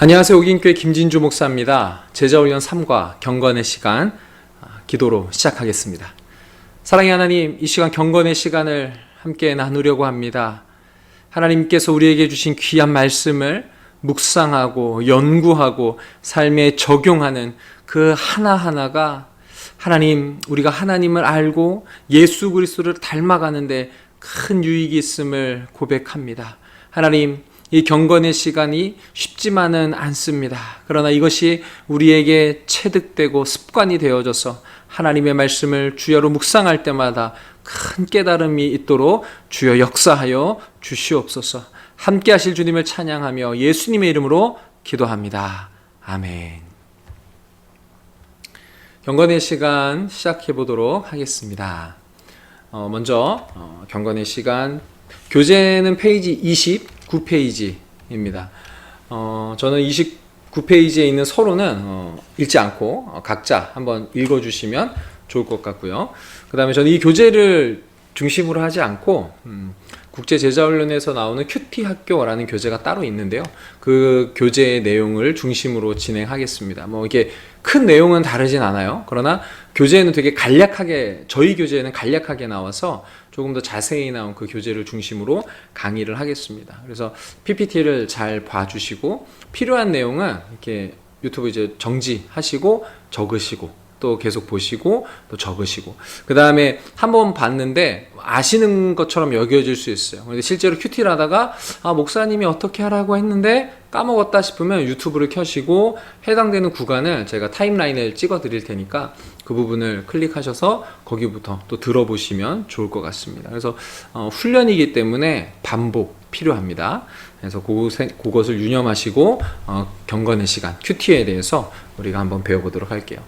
안녕하세요. 옥인교회 김진주 목사입니다. 제자훈련 3과 경건의 시간 기도로 시작하겠습니다. 사랑의 하나님, 이 시간 경건의 시간을 함께 나누려고 합니다. 하나님께서 우리에게 주신 귀한 말씀을 묵상하고 연구하고 삶에 적용하는 그 하나하나가 하나님, 우리가 하나님을 알고 예수 그리스도를 닮아가는데 큰 유익이 있음을 고백합니다. 하나님, 이 경건의 시간이 쉽지만은 않습니다. 그러나 이것이 우리에게 체득되고 습관이 되어져서 하나님의 말씀을 주야로 묵상할 때마다 큰 깨달음이 있도록 주여 역사하여 주시옵소서. 함께 하실 주님을 찬양하며 예수님의 이름으로 기도합니다. 아멘. 경건의 시간 시작해 보도록 하겠습니다. 먼저 경건의 시간 교재는 페이지 29페이지입니다. 저는 29페이지에 있는 서론은 읽지 않고 각자 한번 읽어주시면 좋을 것 같고요. 그 다음에 저는 이 교재를 중심으로 하지 않고 국제제자훈련에서 나오는 큐티 학교라는 교재가 따로 있는데요. 그 교재의 내용을 중심으로 진행하겠습니다. 이게 큰 내용은 다르진 않아요. 그러나 교재에는 되게 간략하게, 저희 교재에는 간략하게 나와서 조금 더 자세히 나온 그 교재를 중심으로 강의를 하겠습니다. 그래서 PPT를 잘 봐주시고 필요한 내용은 이렇게 유튜브 이제 정지하시고 적으시고 또 계속 보시고 또 적으시고 그 다음에 한번 봤는데 아시는 것처럼 여겨질 수 있어요. 그런데 실제로 큐티를 하다가 목사님이 어떻게 하라고 했는데 까먹었다 싶으면 유튜브를 켜시고 해당되는 구간을 제가 타임라인을 찍어 드릴 테니까 그 부분을 클릭하셔서 거기부터 또 들어보시면 좋을 것 같습니다. 그래서 훈련이기 때문에 반복 필요합니다. 그래서 그것을 유념하시고 경건의 시간, 큐티에 대해서 우리가 한번 배워보도록 할게요.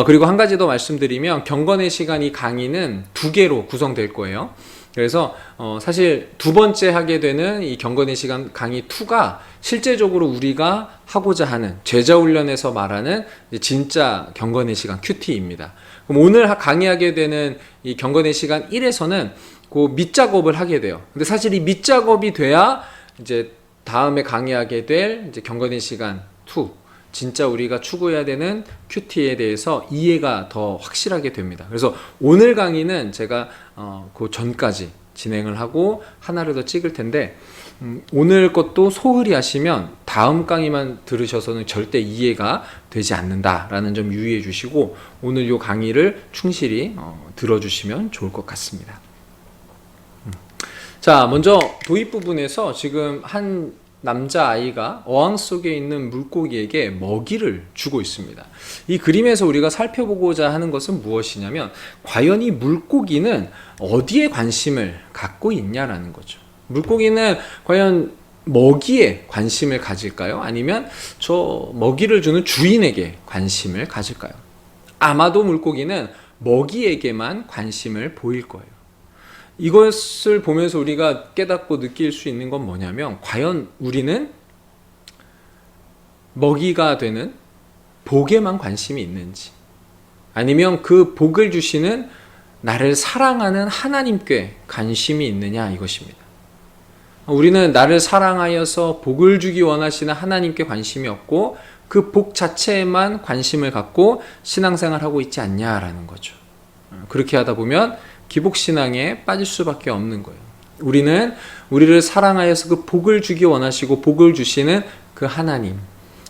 그리고 한 가지 더 말씀드리면 경건의 시간 이 강의는 2개로 구성될 거예요. 그래서 사실 두 번째 하게 되는 이 경건의 시간 강의 2가 실제적으로 우리가 하고자 하는 제자훈련에서 말하는 진짜 경건의 시간 큐티입니다. 그럼 오늘 강의하게 되는 이 경건의 시간 1에서는 그 밑작업을 하게 돼요. 근데 사실 이 밑작업이 돼야 이제 다음에 강의하게 될 이제 경건의 시간 2, 진짜 우리가 추구해야 되는 큐티에 대해서 이해가 더 확실하게 됩니다. 그래서 오늘 강의는 제가 그 전까지 진행을 하고 하나를 더 찍을 텐데 오늘 것도 소홀히 하시면 다음 강의만 들으셔서는 절대 이해가 되지 않는다라는 점 유의해 주시고 오늘 이 강의를 충실히 들어주시면 좋을 것 같습니다. 자, 먼저 도입 부분에서 지금 한 남자아이가 어항 속에 있는 물고기에게 먹이를 주고 있습니다. 이 그림에서 우리가 살펴보고자 하는 것은 무엇이냐면 과연 이 물고기는 어디에 관심을 갖고 있냐라는 거죠. 물고기는 과연 먹이에 관심을 가질까요? 아니면 저 먹이를 주는 주인에게 관심을 가질까요? 아마도 물고기는 먹이에게만 관심을 보일 거예요. 이것을 보면서 우리가 깨닫고 느낄 수 있는 건 뭐냐면 과연 우리는 먹이가 되는 복에만 관심이 있는지 아니면 그 복을 주시는 나를 사랑하는 하나님께 관심이 있느냐 이것입니다. 우리는 나를 사랑하여서 복을 주기 원하시는 하나님께 관심이 없고 그 복 자체에만 관심을 갖고 신앙생활하고 있지 않냐라는 거죠. 그렇게 하다 보면 기복신앙에 빠질 수밖에 없는 거예요. 우리는 우리를 사랑하여서 그 복을 주기 원하시고 복을 주시는 그 하나님,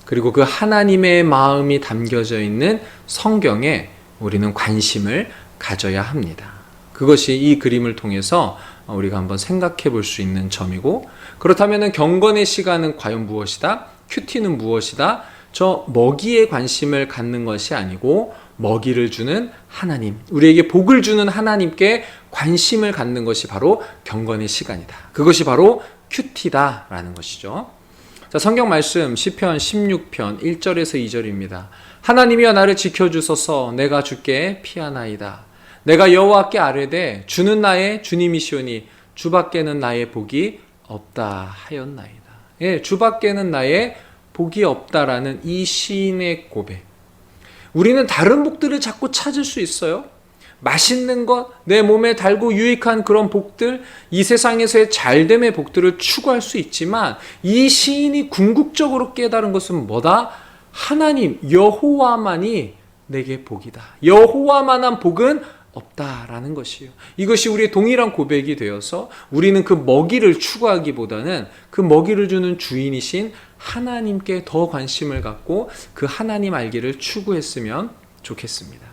그리고 그 하나님의 마음이 담겨져 있는 성경에 우리는 관심을 가져야 합니다. 그것이 이 그림을 통해서 우리가 한번 생각해 볼 수 있는 점이고, 그렇다면 경건의 시간은 과연 무엇이다? 큐티는 무엇이다? 저 먹이에 관심을 갖는 것이 아니고 먹이를 주는 하나님, 우리에게 복을 주는 하나님께 관심을 갖는 것이 바로 경건의 시간이다. 그것이 바로 큐티다라는 것이죠. 자, 성경 말씀 시편 16편 1절에서 2절입니다. 하나님이여 나를 지켜주소서. 내가 주께 피하나이다. 내가 여호와께 아뢰되 주는 나의 주님이시오니 주밖에는 나의 복이 없다 하였나이다. 예, 주밖에는 나의 복이 없다라는 이 시인의 고백. 우리는 다른 복들을 자꾸 찾을 수 있어요. 맛있는 것, 내 몸에 달고 유익한 그런 복들, 이 세상에서의 잘됨의 복들을 추구할 수 있지만 이 시인이 궁극적으로 깨달은 것은 뭐다? 하나님 여호와만이 내게 복이다. 여호와만한 복은 없다라는 것이에요. 이것이 우리의 동일한 고백이 되어서 우리는 그 먹이를 추구하기보다는 그 먹이를 주는 주인이신 하나님께 더 관심을 갖고 그 하나님 알기를 추구했으면 좋겠습니다.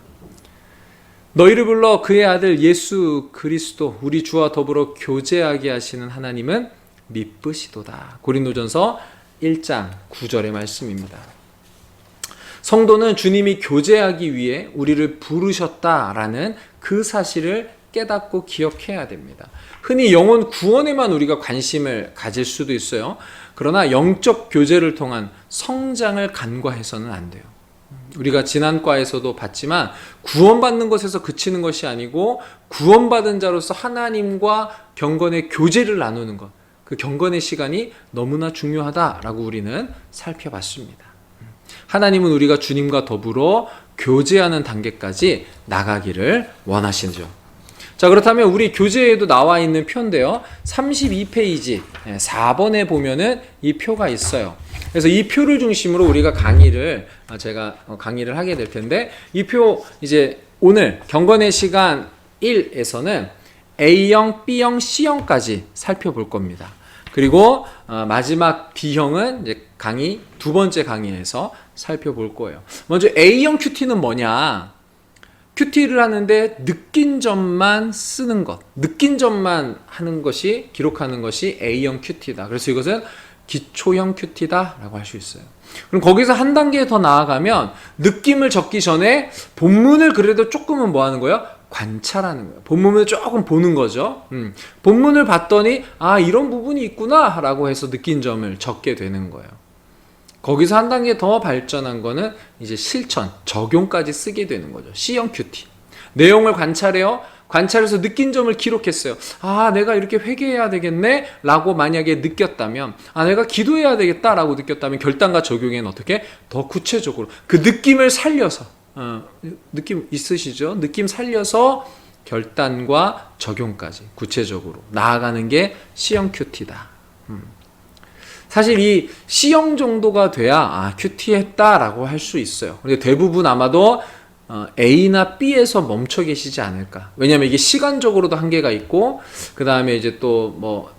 너희를 불러 그의 아들 예수 그리스도 우리 주와 더불어 교제하게 하시는 하나님은 미쁘시도다. 고린도전서 1장 9절의 말씀입니다. 성도는 주님이 교제하기 위해 우리를 부르셨다라는 그 사실을 깨닫고 기억해야 됩니다. 흔히 영혼 구원에만 우리가 관심을 가질 수도 있어요. 그러나 영적 교제를 통한 성장을 간과해서는 안 돼요. 우리가 지난 과에서도 봤지만 구원받는 것에서 그치는 것이 아니고 구원받은 자로서 하나님과 경건의 교제를 나누는 것, 그 경건의 시간이 너무나 중요하다라고 우리는 살펴봤습니다. 하나님은 우리가 주님과 더불어 교제하는 단계까지 나가기를 원하시죠. 자, 그렇다면 우리 교재에도 나와 있는 표인데요. 32페이지 4번에 보면은 이 표가 있어요. 그래서 이 표를 중심으로 우리가 제가 강의를 하게 될 텐데, 이 표 이제 오늘 경건의 시간 1에서는 A형, B형, C형까지 살펴볼 겁니다. 그리고 마지막 B형은 이제 두 번째 강의에서 살펴볼 거예요. 먼저 A형 큐티는 뭐냐? 큐티를 하는데 느낀 점만 쓰는 것, 느낀 점만 하는 것이, 기록하는 것이 A형 큐티다. 그래서 이것은 기초형 큐티다라고 할 수 있어요. 그럼 거기서 한 단계 더 나아가면 느낌을 적기 전에 본문을 그래도 조금은 뭐 하는 거예요? 관찰하는 거예요. 본문을 조금 보는 거죠. 본문을 봤더니 이런 부분이 있구나 라고 해서 느낀 점을 적게 되는 거예요. 거기서 한 단계 더 발전한 거는 이제 실천, 적용까지 쓰게 되는 거죠. C형 큐티. 내용을 관찰해요. 관찰해서 느낀 점을 기록했어요. 내가 이렇게 회개해야 되겠네 라고 만약에 느꼈다면, 내가 기도해야 되겠다 라고 느꼈다면 결단과 적용에는 어떻게? 더 구체적으로 그 느낌을 살려서, 느낌 있으시죠? 느낌 살려서 결단과 적용까지 구체적으로 나아가는 게 C형 큐티다. 사실 이 C형 정도가 돼야 큐티했다라고 할 수 있어요. 근데 대부분 아마도 A나 B에서 멈춰 계시지 않을까. 왜냐하면 이게 시간적으로도 한계가 있고, 그 다음에 이제 또 뭐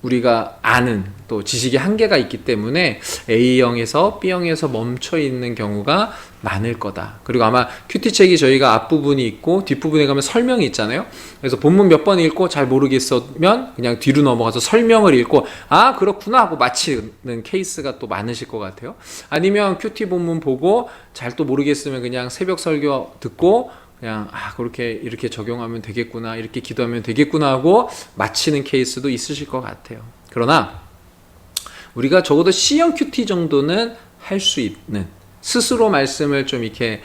우리가 아는 또 지식의 한계가 있기 때문에 A형에서 B형에서 멈춰 있는 경우가 많을 거다. 그리고 아마 큐티책이 저희가 앞부분이 있고 뒷부분에 가면 설명이 있잖아요. 그래서 본문 몇 번 읽고 잘 모르겠으면 그냥 뒤로 넘어가서 설명을 읽고 그렇구나 하고 마치는 케이스가 또 많으실 것 같아요. 아니면 큐티 본문 보고 잘 또 모르겠으면 그냥 새벽 설교 듣고 그냥 그렇게 이렇게 적용하면 되겠구나, 이렇게 기도하면 되겠구나 하고 마치는 케이스도 있으실 것 같아요. 그러나 우리가 적어도 C형 큐티 정도는 할 수 있는, 스스로 말씀을 좀 이렇게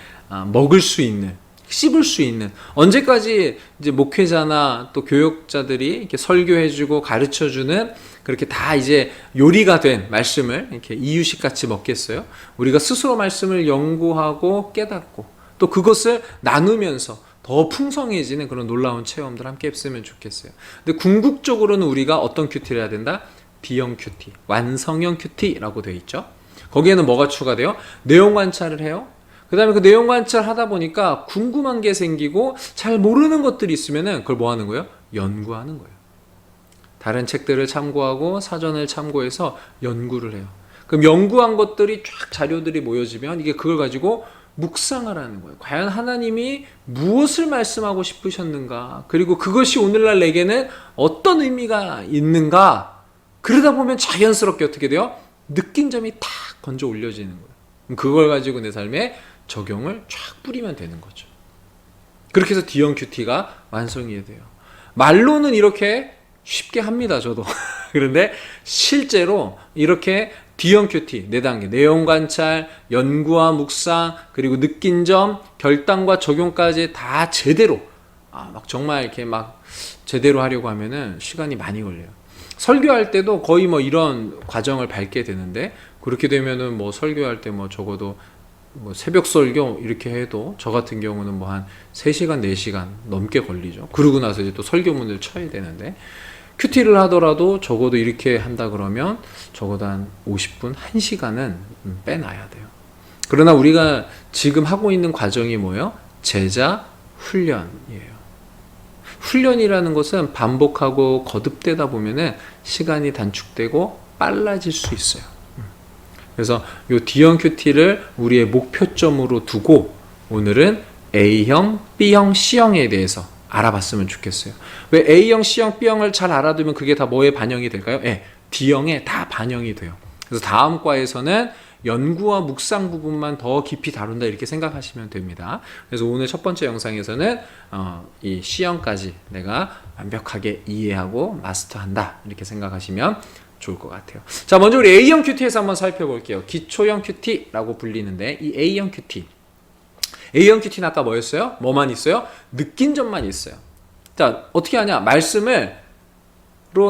먹을 수 있는, 씹을 수 있는, 언제까지 이제 목회자나 또 교육자들이 이렇게 설교해주고 가르쳐주는 그렇게 다 이제 요리가 된 말씀을 이렇게 이유식 같이 먹겠어요? 우리가 스스로 말씀을 연구하고 깨닫고 또 그것을 나누면서 더 풍성해지는 그런 놀라운 체험들 함께 했으면 좋겠어요. 근데 궁극적으로는 우리가 어떤 큐티를 해야 된다? B형 큐티, 완성형 큐티라고 되어 있죠. 거기에는 뭐가 추가돼요? 내용 관찰을 해요. 그 다음에 그 내용 관찰하다 보니까 궁금한 게 생기고 잘 모르는 것들이 있으면은 그걸 뭐 하는 거예요? 연구하는 거예요. 다른 책들을 참고하고 사전을 참고해서 연구를 해요. 그럼 연구한 것들이 쫙 자료들이 모여지면 이게 그걸 가지고 묵상을 하는 거예요. 과연 하나님이 무엇을 말씀하고 싶으셨는가? 그리고 그것이 오늘날 내게는 어떤 의미가 있는가? 그러다 보면 자연스럽게 어떻게 돼요? 느낀 점이 탁 건져 올려지는 거예요. 그걸 가지고 내 삶에 적용을 쫙 뿌리면 되는 거죠. 그렇게 해서 D형 큐티가 완성이 돼요. 말로는 이렇게 쉽게 합니다, 저도. 그런데 실제로 이렇게 D형 큐티 4단계, 내용 관찰, 연구와 묵상, 그리고 느낀 점, 결단과 적용까지 다 제대로 막 정말 이렇게 막 제대로 하려고 하면은 시간이 많이 걸려요. 설교할 때도 거의 뭐 이런 과정을 밟게 되는데, 그렇게 되면은 뭐 설교할 때 뭐 적어도 뭐 새벽 설교 이렇게 해도 저 같은 경우는 뭐 한 3시간, 4시간 넘게 걸리죠. 그러고 나서 이제 또 설교문을 쳐야 되는데, 큐티를 하더라도 적어도 이렇게 한다 그러면 적어도 한 50분, 1시간은 빼놔야 돼요. 그러나 우리가 지금 하고 있는 과정이 뭐예요? 제자 훈련이에요. 훈련이라는 것은 반복하고 거듭되다 보면은 시간이 단축되고 빨라질 수 있어요. 그래서 이 D형 큐티를 우리의 목표점으로 두고 오늘은 A형, B형, C형에 대해서 알아봤으면 좋겠어요. 왜 A형, C형, B형을 잘 알아두면 그게 다 뭐에 반영이 될까요? D형에 다 반영이 돼요. 그래서 다음 과에서는 연구와 묵상 부분만 더 깊이 다룬다 이렇게 생각하시면 됩니다. 그래서 오늘 첫 번째 영상에서는 이 C형까지 내가 완벽하게 이해하고 마스터한다 이렇게 생각하시면 좋을 것 같아요. 자, 먼저 우리 A형 큐티에서 한번 살펴볼게요. 기초형 큐티라고 불리는데 이 A형 큐티는 아까 뭐였어요? 뭐만 있어요? 느낀 점만 있어요. 자, 어떻게 하냐? 말씀으로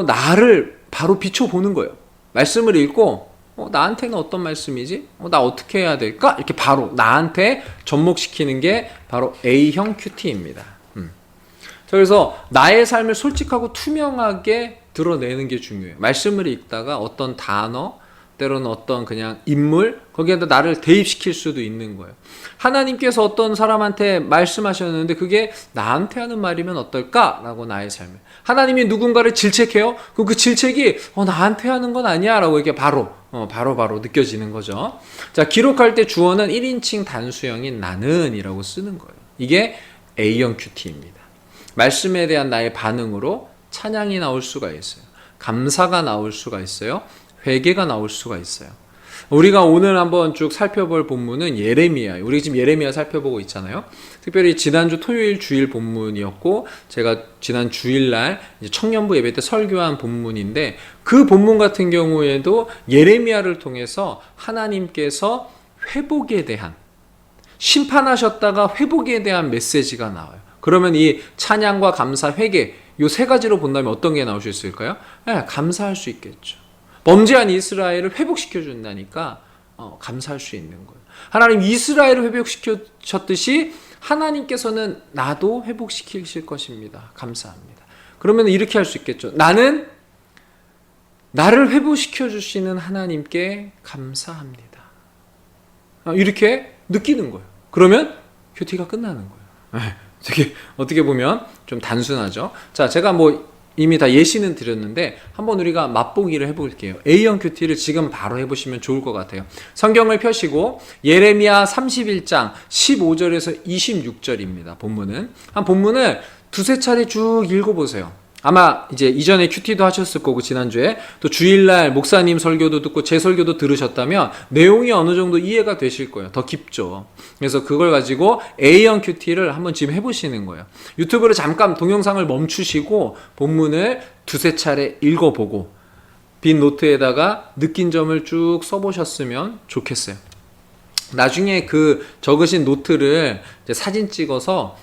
나를 바로 비춰보는 거예요. 말씀을 읽고 나한테는 어떤 말씀이지? 나 어떻게 해야 될까? 이렇게 바로 나한테 접목시키는 게 바로 A형 큐티입니다. 자, 그래서 나의 삶을 솔직하고 투명하게 드러내는 게 중요해요. 말씀을 읽다가 어떤 단어, 때로는 어떤 그냥 인물, 거기에다 나를 대입시킬 수도 있는 거예요. 하나님께서 어떤 사람한테 말씀하셨는데 그게 나한테 하는 말이면 어떨까라고 나의 삶을. 하나님이 누군가를 질책해요? 그럼 그 질책이 나한테 하는 건 아니야 라고 이렇게 바로 느껴지는 거죠. 자, 기록할 때 주어는 1인칭 단수형인 나는 이라고 쓰는 거예요. 이게 A형 큐티입니다. 말씀에 대한 나의 반응으로 찬양이 나올 수가 있어요. 감사가 나올 수가 있어요. 회개가 나올 수가 있어요. 우리가 오늘 한번 쭉 살펴볼 본문은 예레미야. 우리 지금 예레미야 살펴보고 있잖아요. 특별히 지난주 토요일 주일 본문이었고 제가 지난 주일날 청년부 예배 때 설교한 본문인데 그 본문 같은 경우에도 예레미야를 통해서 하나님께서 회복에 대한 심판하셨다가 회복에 대한 메시지가 나와요. 그러면 이 찬양과 감사, 회개 이 세 가지로 본다면 어떤 게 나올 수 있을까요? 감사할 수 있겠죠. 범죄한 이스라엘을 회복시켜 준다니까 감사할 수 있는 거예요. 하나님 이스라엘을 회복시켰듯이 하나님께서는 나도 회복시키실 것입니다. 감사합니다. 그러면 이렇게 할 수 있겠죠. 나는 나를 회복시켜 주시는 하나님께 감사합니다. 이렇게 느끼는 거예요. 그러면 큐티가 끝나는 거예요. 어떻게 보면 좀 단순하죠. 자, 제가 이미 다 예시는 드렸는데 한번 우리가 맛보기를 해볼게요. A형 큐티를 지금 바로 해보시면 좋을 것 같아요. 성경을 펴시고 예레미야 31장 15절에서 26절입니다. 본문을 두세 차례 쭉 읽어보세요. 아마 이제 이전에 큐티도 하셨을 거고 지난주에 또 주일날 목사님 설교도 듣고 제 설교도 들으셨다면 내용이 어느 정도 이해가 되실 거예요. 더 깊죠. 그래서 그걸 가지고 A형 큐티를 한번 지금 해보시는 거예요. 유튜브를 잠깐 동영상을 멈추시고 본문을 두세 차례 읽어보고 빈 노트에다가 느낀 점을 쭉 써보셨으면 좋겠어요. 나중에 그 적으신 노트를 이제 사진 찍어서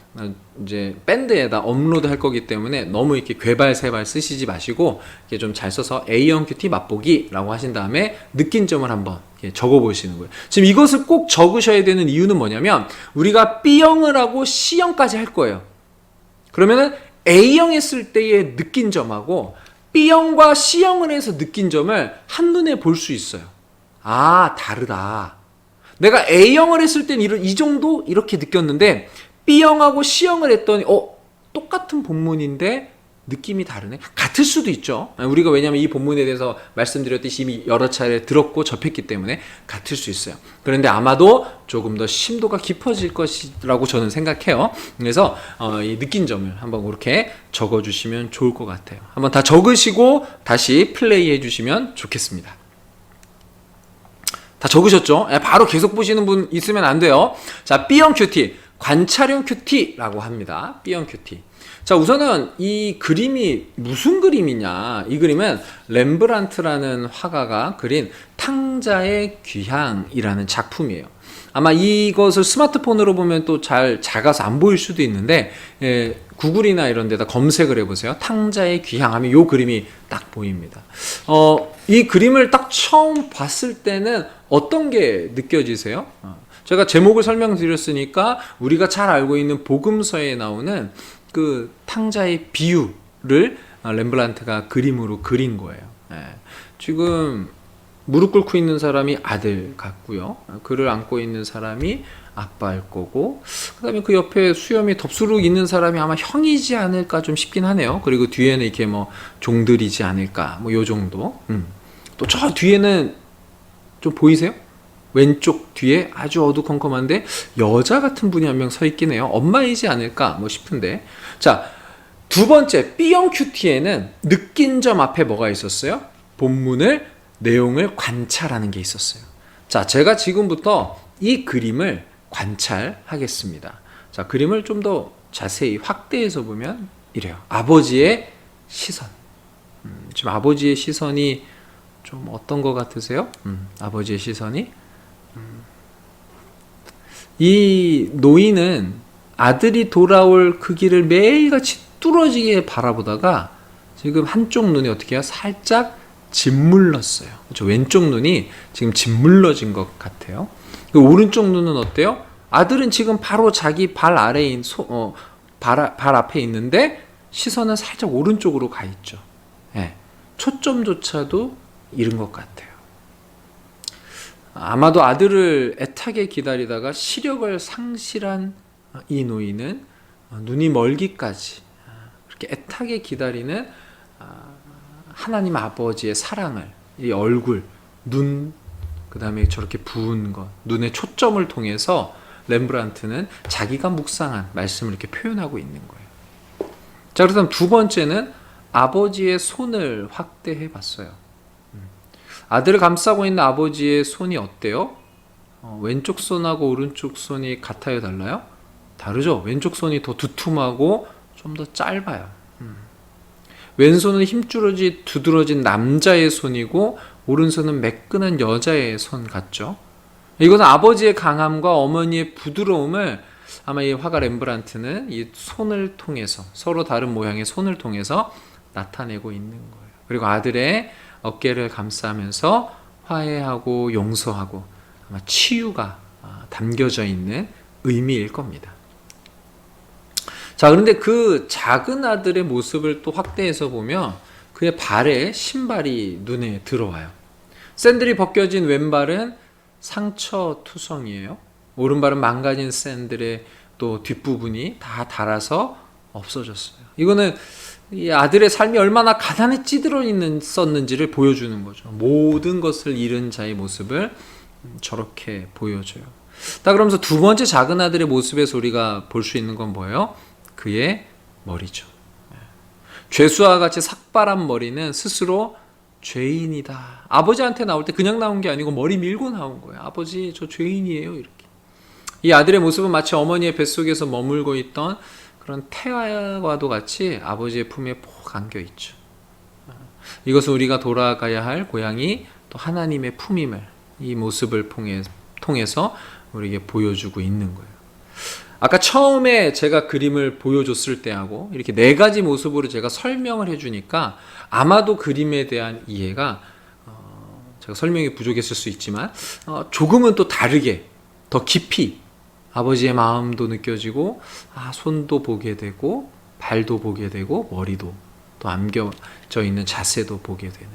이제 밴드에다 업로드 할 거기 때문에 너무 이렇게 괴발세발 쓰시지 마시고 이렇게 좀 잘 써서 A형 큐티 맛보기라고 하신 다음에 느낀 점을 한번 적어 보시는 거예요. 지금 이것을 꼭 적으셔야 되는 이유는 뭐냐면 우리가 B형을 하고 C형까지 할 거예요. 그러면은 A형 했을 때의 느낀 점하고 B형과 C형을 해서 느낀 점을 한눈에 볼 수 있어요. 다르다. 내가 A형을 했을 때는 이 정도 이렇게 느꼈는데 B형하고 C형을 했더니 똑같은 본문인데 느낌이 다르네. 같을 수도 있죠. 우리가 왜냐하면 이 본문에 대해서 말씀드렸듯이 이미 여러 차례 들었고 접했기 때문에 같을 수 있어요. 그런데 아마도 조금 더 심도가 깊어질 것이라고 저는 생각해요. 그래서 이 느낀 점을 한번 그렇게 적어주시면 좋을 것 같아요. 한번 다 적으시고 다시 플레이해 주시면 좋겠습니다. 다 적으셨죠? 바로 계속 보시는 분 있으면 안 돼요. 자, B형 큐티, 관찰형 큐티라고 합니다. B형 큐티. 자, 우선은 이 그림이 무슨 그림이냐. 이 그림은 렘브란트라는 화가가 그린 탕자의 귀향이라는 작품이에요. 아마 이것을 스마트폰으로 보면 또 잘 작아서 안 보일 수도 있는데, 구글이나 이런 데다 검색을 해보세요. 탕자의 귀향하면 이 그림이 딱 보입니다. 이 그림을 딱 처음 봤을 때는 어떤 게 느껴지세요? 제가 제목을 설명드렸으니까 우리가 잘 알고 있는 복음서에 나오는 그 탕자의 비유를 렘브란트가 그림으로 그린 거예요. 지금 무릎 꿇고 있는 사람이 아들 같고요. 그를 안고 있는 사람이 아빠일 거고, 그 다음에 그 옆에 수염이 덥수룩 있는 사람이 아마 형이지 않을까 좀 싶긴 하네요. 그리고 뒤에는 이렇게 뭐 종들이지 않을까, 뭐 요 정도. 또 저 뒤에는 좀 보이세요? 왼쪽 뒤에 아주 어두컴컴한데 여자 같은 분이 한 명 서 있긴 해요. 엄마이지 않을까 뭐 싶은데. 자, 두 번째 B형 큐티에는 느낀 점 앞에 뭐가 있었어요? 본문을 내용을 관찰하는 게 있었어요. 자, 제가 지금부터 이 그림을 관찰하겠습니다. 자, 그림을 좀 더 자세히 확대해서 보면 이래요. 아버지의 시선. 지금 아버지의 시선이 좀 어떤 것 같으세요? 아버지의 시선이 이 노인은 아들이 돌아올 그 길을 매일같이 뚫어지게 바라보다가 지금 한쪽 눈이 어떻게 해요? 살짝 짓물렀어요. 그렇죠? 왼쪽 눈이 지금 짓물러진 것 같아요. 그 오른쪽 눈은 어때요? 아들은 지금 바로 자기 발 아래인 발 앞에 있는데 시선은 살짝 오른쪽으로 가 있죠. 네. 초점조차도 잃은 것 같아요. 아마도 아들을 애타게 기다리다가 시력을 상실한 이 노인은 눈이 멀기까지 그렇게 애타게 기다리는 하나님 아버지의 사랑을, 이 얼굴, 눈, 그 다음에 저렇게 부은 것, 눈의 초점을 통해서 렘브란트는 자기가 묵상한 말씀을 이렇게 표현하고 있는 거예요. 자, 그렇다면 두 번째는 아버지의 손을 확대해 봤어요. 아들을 감싸고 있는 아버지의 손이 어때요? 왼쪽 손하고 오른쪽 손이 같아요, 달라요? 다르죠? 왼쪽 손이 더 두툼하고 좀 더 짧아요. 왼손은 힘줄어지 두드러진 남자의 손이고 오른손은 매끈한 여자의 손 같죠? 이것은 아버지의 강함과 어머니의 부드러움을 아마 이 화가 렘브란트는 이 손을 통해서, 서로 다른 모양의 손을 통해서 나타내고 있는 거예요. 그리고 아들의 어깨를 감싸면서 화해하고 용서하고 아마 치유가 담겨져 있는 의미일 겁니다. 자, 그런데 그 작은 아들의 모습을 또 확대해서 보면 그의 발에 신발이 눈에 들어와요. 샌들이 벗겨진 왼발은 상처투성이에요. 오른발은 망가진 샌들의 또 뒷부분이 다 닳아서 없어졌어요. 이거는 이 아들의 삶이 얼마나 가난에 찌들어 있었는지를 보여주는 거죠. 모든 것을 잃은 자의 모습을 저렇게 보여줘요. 자, 그러면서 두 번째 작은 아들의 모습에서 우리가 볼 수 있는 건 뭐예요? 그의 머리죠. 죄수와 같이 삭발한 머리는 스스로 죄인이다. 아버지한테 나올 때 그냥 나온 게 아니고 머리 밀고 나온 거예요. 아버지, 저 죄인이에요. 이렇게. 이 아들의 모습은 마치 어머니의 뱃속에서 머물고 있던 그런 태아와도 같이 아버지의 품에 푹 안겨 있죠. 이것은 우리가 돌아가야 할 고향이 또 하나님의 품임을 이 모습을 통해서 우리에게 보여주고 있는 거예요. 아까 처음에 제가 그림을 보여줬을 때하고 이렇게 네 가지 모습으로 제가 설명을 해주니까 아마도 그림에 대한 이해가 제가 설명이 부족했을 수 있지만 조금은 또 다르게 더 깊이 아버지의 마음도 느껴지고 손도 보게 되고 발도 보게 되고 머리도 또 안겨져 있는 자세도 보게 되는.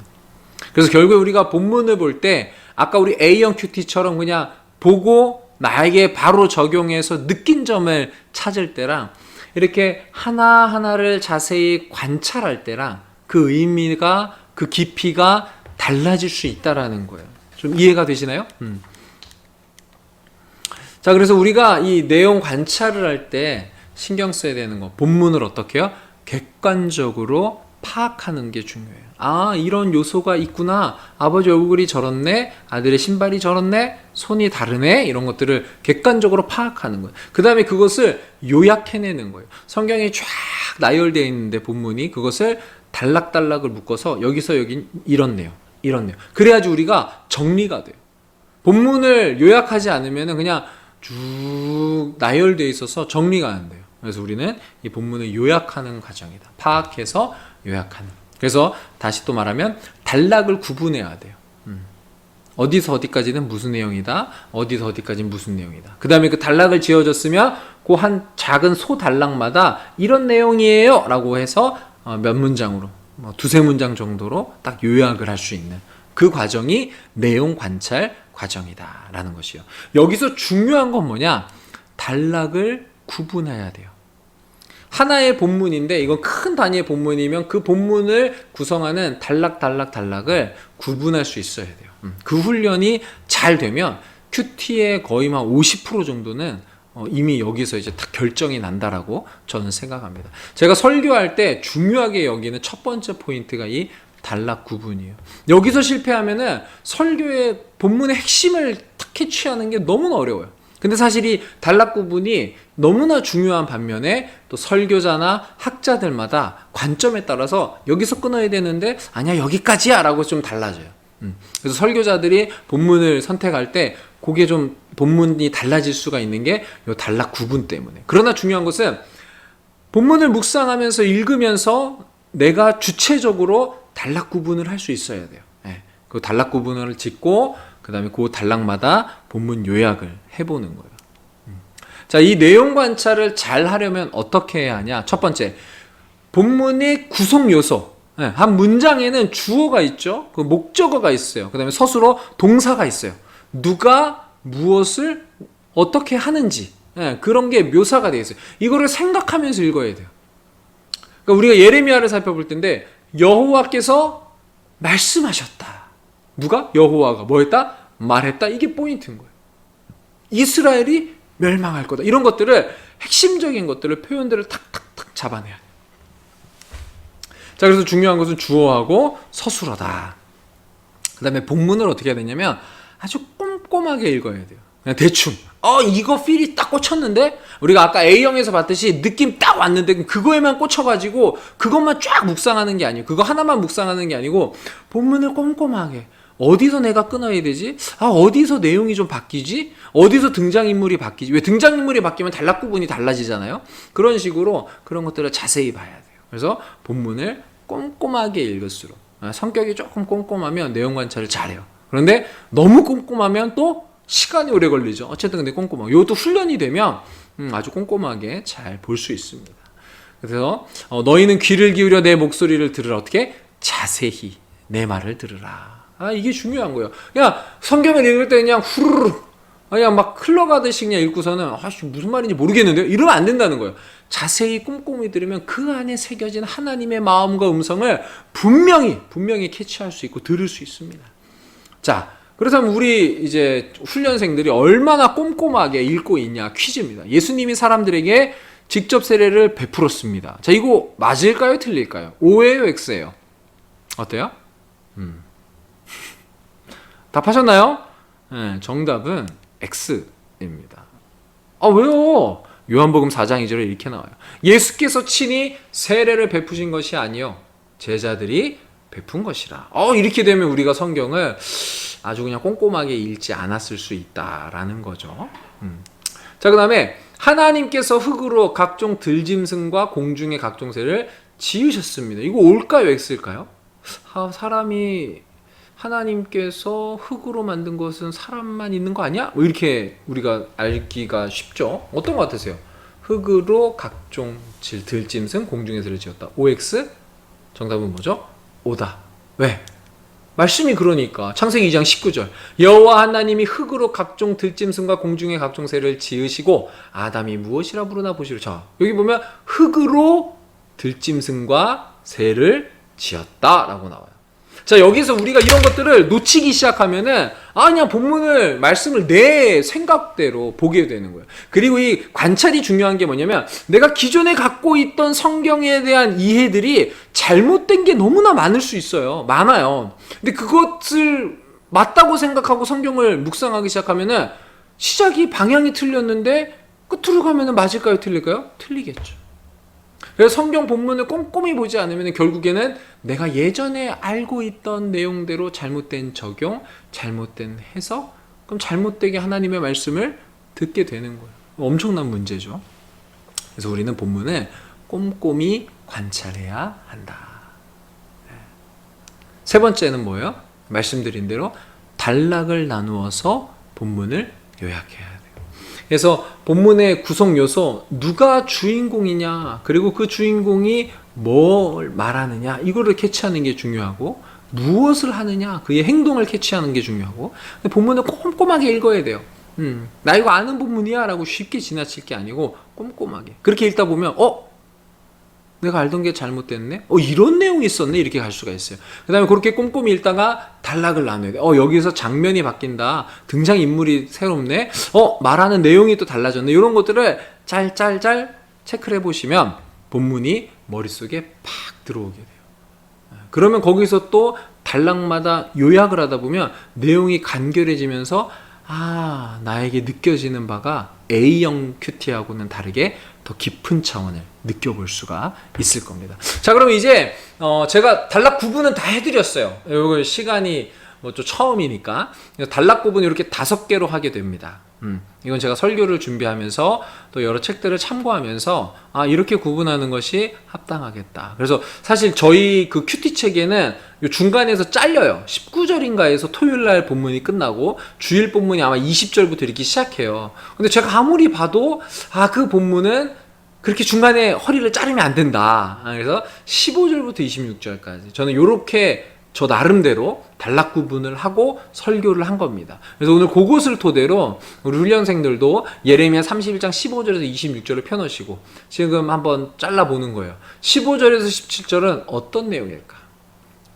그래서 결국에 우리가 본문을 볼 때 아까 우리 A형 큐티처럼 그냥 보고 나에게 바로 적용해서 느낀 점을 찾을 때랑 이렇게 하나하나를 자세히 관찰할 때랑 그 의미가, 그 깊이가 달라질 수 있다라는 거예요. 좀 이해가 되시나요? 자, 그래서 우리가 이 내용 관찰을 할 때 신경 써야 되는 거, 본문을 어떻게 해요? 객관적으로 파악하는 게 중요해요. 아, 이런 요소가 있구나. 아버지 얼굴이 저렇네. 아들의 신발이 저렇네. 손이 다르네. 이런 것들을 객관적으로 파악하는 거예요. 그 다음에 그것을 요약해내는 거예요. 성경이 쫙 나열되어 있는데 본문이 그것을 단락단락을 묶어서 여기서 여긴 이렇네요. 이렇네요. 그래야지 우리가 정리가 돼요. 본문을 요약하지 않으면 그냥 쭉 나열되어 있어서 정리가 안 돼요. 그래서 우리는 이 본문을 요약하는 과정이다. 파악해서 요약하는. 그래서 다시 또 말하면 단락을 구분해야 돼요. 어디서 어디까지는 무슨 내용이다. 어디서 어디까지는 무슨 내용이다. 그 다음에 그 단락을 지어줬으면 그 한 작은 소 단락마다 이런 내용이에요 라고 해서 몇 문장으로 두세 문장 정도로 딱 요약을 할 수 있는 그 과정이 내용 관찰 과정이다 라는 것이요. 여기서 중요한 건 뭐냐? 단락을 구분해야 돼요. 하나의 본문인데 이건 큰 단위의 본문이면 그 본문을 구성하는 단락을 구분할 수 있어야 돼요. 그 훈련이 잘 되면 큐티의 거의 한 50% 정도는 이미 여기서 이제 다 결정이 난다라고 저는 생각합니다. 제가 설교할 때 중요하게 여기는 첫 번째 포인트가 이 단락 구분이에요. 여기서 실패하면은 설교의 본문의 핵심을 딱 캐치하는 게 너무나 어려워요. 근데 사실 이 단락 구분이 너무나 중요한 반면에 또 설교자나 학자들마다 관점에 따라서 여기서 끊어야 되는데 아니야 여기까지야 라고 좀 달라져요. 그래서 설교자들이 본문을 선택할 때 그게 좀 본문이 달라질 수가 있는 게 이 단락 구분 때문에. 그러나 중요한 것은 본문을 묵상하면서 읽으면서 내가 주체적으로 단락 구분을 할 수 있어야 돼요. 그 단락 구분을 짓고 그 다음에 그 단락마다 본문 요약을 해보는 거예요. 자, 이 내용 관찰을 잘 하려면 어떻게 해야 하냐? 첫 번째, 본문의 구성 요소. 한 문장에는 주어가 있죠. 그 목적어가 있어요. 그 다음에 서술어 동사가 있어요. 누가 무엇을 어떻게 하는지 그런 게 묘사가 되어 있어요. 이거를 생각하면서 읽어야 돼요. 그러니까 우리가 예레미야를 살펴볼 텐데 여호와께서 말씀하셨다. 누가? 여호와가 뭐 했다? 말했다. 이게 포인트인 거예요. 이스라엘이 멸망할 거다. 이런 것들을 핵심적인 것들을 표현들을 탁탁탁 잡아내야 돼요. 자, 그래서 중요한 것은 주어하고 서술어다. 그 다음에 본문을 어떻게 해야 되냐면 아주 꼼꼼하게 읽어야 돼요. 그냥 대충 이거 필이 딱 꽂혔는데 우리가 아까 A형에서 봤듯이 느낌 딱 왔는데 그거에만 꽂혀가지고 그것만 쫙 묵상하는 게 아니에요. 그거 하나만 묵상하는 게 아니고 본문을 꼼꼼하게 어디서 내가 끊어야 되지? 어디서 내용이 좀 바뀌지? 어디서 등장인물이 바뀌지? 왜 등장인물이 바뀌면 단락 구분이 달라지잖아요. 그런 식으로 그런 것들을 자세히 봐야 돼요. 그래서 본문을 꼼꼼하게 읽을수록 성격이 조금 꼼꼼하면 내용 관찰을 잘해요. 그런데 너무 꼼꼼하면 또 시간이 오래 걸리죠. 어쨌든 근데 꼼꼼하고 이것도 훈련이 되면 아주 꼼꼼하게 잘 볼 수 있습니다. 그래서 너희는 귀를 기울여 내 목소리를 들으라. 어떻게? 자세히 내 말을 들으라. 이게 중요한 거예요. 그냥 성경을 읽을 때 그냥 후루룩 그냥 막 흘러가듯이 그냥 읽고서는 무슨 말인지 모르겠는데요. 이러면 안 된다는 거예요. 자세히 꼼꼼히 들으면 그 안에 새겨진 하나님의 마음과 음성을 분명히 캐치할 수 있고 들을 수 있습니다. 자, 그렇다면 우리 이제 훈련생들이 얼마나 꼼꼼하게 읽고 있냐 퀴즈입니다. 예수님이 사람들에게 직접 세례를 베풀었습니다. 자, 이거 맞을까요? 틀릴까요? O예요? X예요? 어때요? 답하셨나요? 네, 정답은 X입니다. 왜요? 요한복음 4장 2절에 이렇게 나와요. 예수께서 친히 세례를 베푸신 것이 아니요 제자들이 베푼 것이라. 이렇게 되면 우리가 성경을 아주 그냥 꼼꼼하게 읽지 않았을 수 있다라는 거죠. 자, 그 다음에 하나님께서 흙으로 각종 들짐승과 공중의 각종 새를 지으셨습니다. 이거 올까요? X일까요? 사람이 하나님께서 흙으로 만든 것은 사람만 있는 거 아니야? 이렇게 우리가 알기가 쉽죠. 어떤 것 같으세요? 흙으로 각종 들짐승 공중의 새를 지었다. OX? 정답은 뭐죠? O다. 왜? 말씀이 그러니까 창세기 2장 19절 여호와 하나님이 흙으로 각종 들짐승과 공중의 각종 새를 지으시고 아담이 무엇이라 부르나 보시로. 자, 여기 보면 흙으로 들짐승과 새를 지었다라고 나와요. 자, 여기서 우리가 이런 것들을 놓치기 시작하면은 그냥 본문을 말씀을 내 생각대로 보게 되는 거예요. 그리고 이 관찰이 중요한 게 뭐냐면 내가 기존에 갖고 있던 성경에 대한 이해들이 잘못된 게 너무나 많을 수 있어요. 많아요. 근데 그것을 맞다고 생각하고 성경을 묵상하기 시작하면은 시작이 방향이 틀렸는데 끝으로 가면은 맞을까요? 틀릴까요? 틀리겠죠. 그래서 성경 본문을 꼼꼼히 보지 않으면 결국에는 내가 예전에 알고 있던 내용대로 잘못된 적용, 잘못된 해석, 그럼 잘못되게 하나님의 말씀을 듣게 되는 거예요. 엄청난 문제죠. 그래서 우리는 본문을 꼼꼼히 관찰해야 한다. 세 번째는 뭐예요? 말씀드린 대로 단락을 나누어서 본문을 요약해야 돼요. 그래서 본문의 구성 요소, 누가 주인공이냐, 그리고 그 주인공이 뭘 말하느냐, 이거를 캐치하는 게 중요하고, 무엇을 하느냐, 그의 행동을 캐치하는 게 중요하고, 본문을 꼼꼼하게 읽어야 돼요. 나 이거 아는 본문이야 라고 쉽게 지나칠 게 아니고 꼼꼼하게. 그렇게 읽다 보면 내가 알던 게 잘못됐네? 이런 내용이 있었네? 이렇게 갈 수가 있어요. 그 다음에 그렇게 꼼꼼히 읽다가 단락을 나눠야 돼. 여기서 장면이 바뀐다. 등장인물이 새롭네? 말하는 내용이 또 달라졌네. 이런 것들을 짤짤짤 체크를 해보시면 본문이 머릿속에 팍 들어오게 돼요. 그러면 거기서 또 단락마다 요약을 하다 보면 내용이 간결해지면서 나에게 느껴지는 바가 A형 큐티하고는 다르게 더 깊은 차원을 느껴볼 수가 있을 겁니다. 자, 그럼 이제 제가 단락 구분은 다 해드렸어요. 이거 시간이 좀 처음이니까 단락 구분 이렇게 5개로 하게 됩니다. 이건 제가 설교를 준비하면서 또 여러 책들을 참고하면서 이렇게 구분하는 것이 합당하겠다. 그래서 사실 저희 그 큐티 책에는 요 중간에서 잘려요. 19절인가에서 토요일날 본문이 끝나고 주일 본문이 아마 20절부터 이렇게 시작해요. 근데 제가 아무리 봐도 그 본문은 그렇게 중간에 허리를 자르면 안 된다. 그래서 15절부터 26절까지 저는 요렇게 저 나름대로 단락 구분을 하고 설교를 한 겁니다. 그래서 오늘 그것을 토대로 우리 훈련생들도 예레미야 31장 15절에서 26절을 펴놓으시고 지금 한번 잘라보는 거예요. 15절에서 17절은 어떤 내용일까?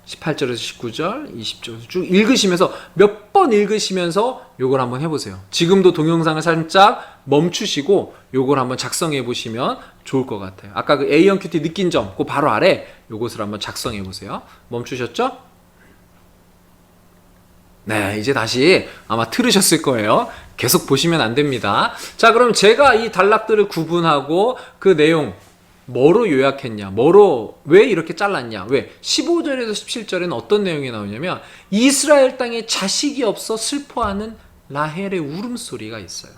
18절에서 19절, 20절 쭉 읽으시면서 몇 번 읽으시면서 요걸 한번 해보세요. 지금도 동영상을 살짝 멈추시고 요걸 한번 작성해 보시면 좋을 것 같아요. 아까 그 A형 큐티 느낀 점, 그 바로 아래 요것을 한번 작성해 보세요. 멈추셨죠? 네, 이제 다시 아마 틀으셨을 거예요. 계속 보시면 안 됩니다. 자, 그럼 제가 이 단락들을 구분하고 그 내용 뭐로 요약했냐? 왜 이렇게 잘랐냐? 왜? 15절에서 17절에는 어떤 내용이 나오냐면 이스라엘 땅에 자식이 없어 슬퍼하는 라헬의 울음소리가 있어요.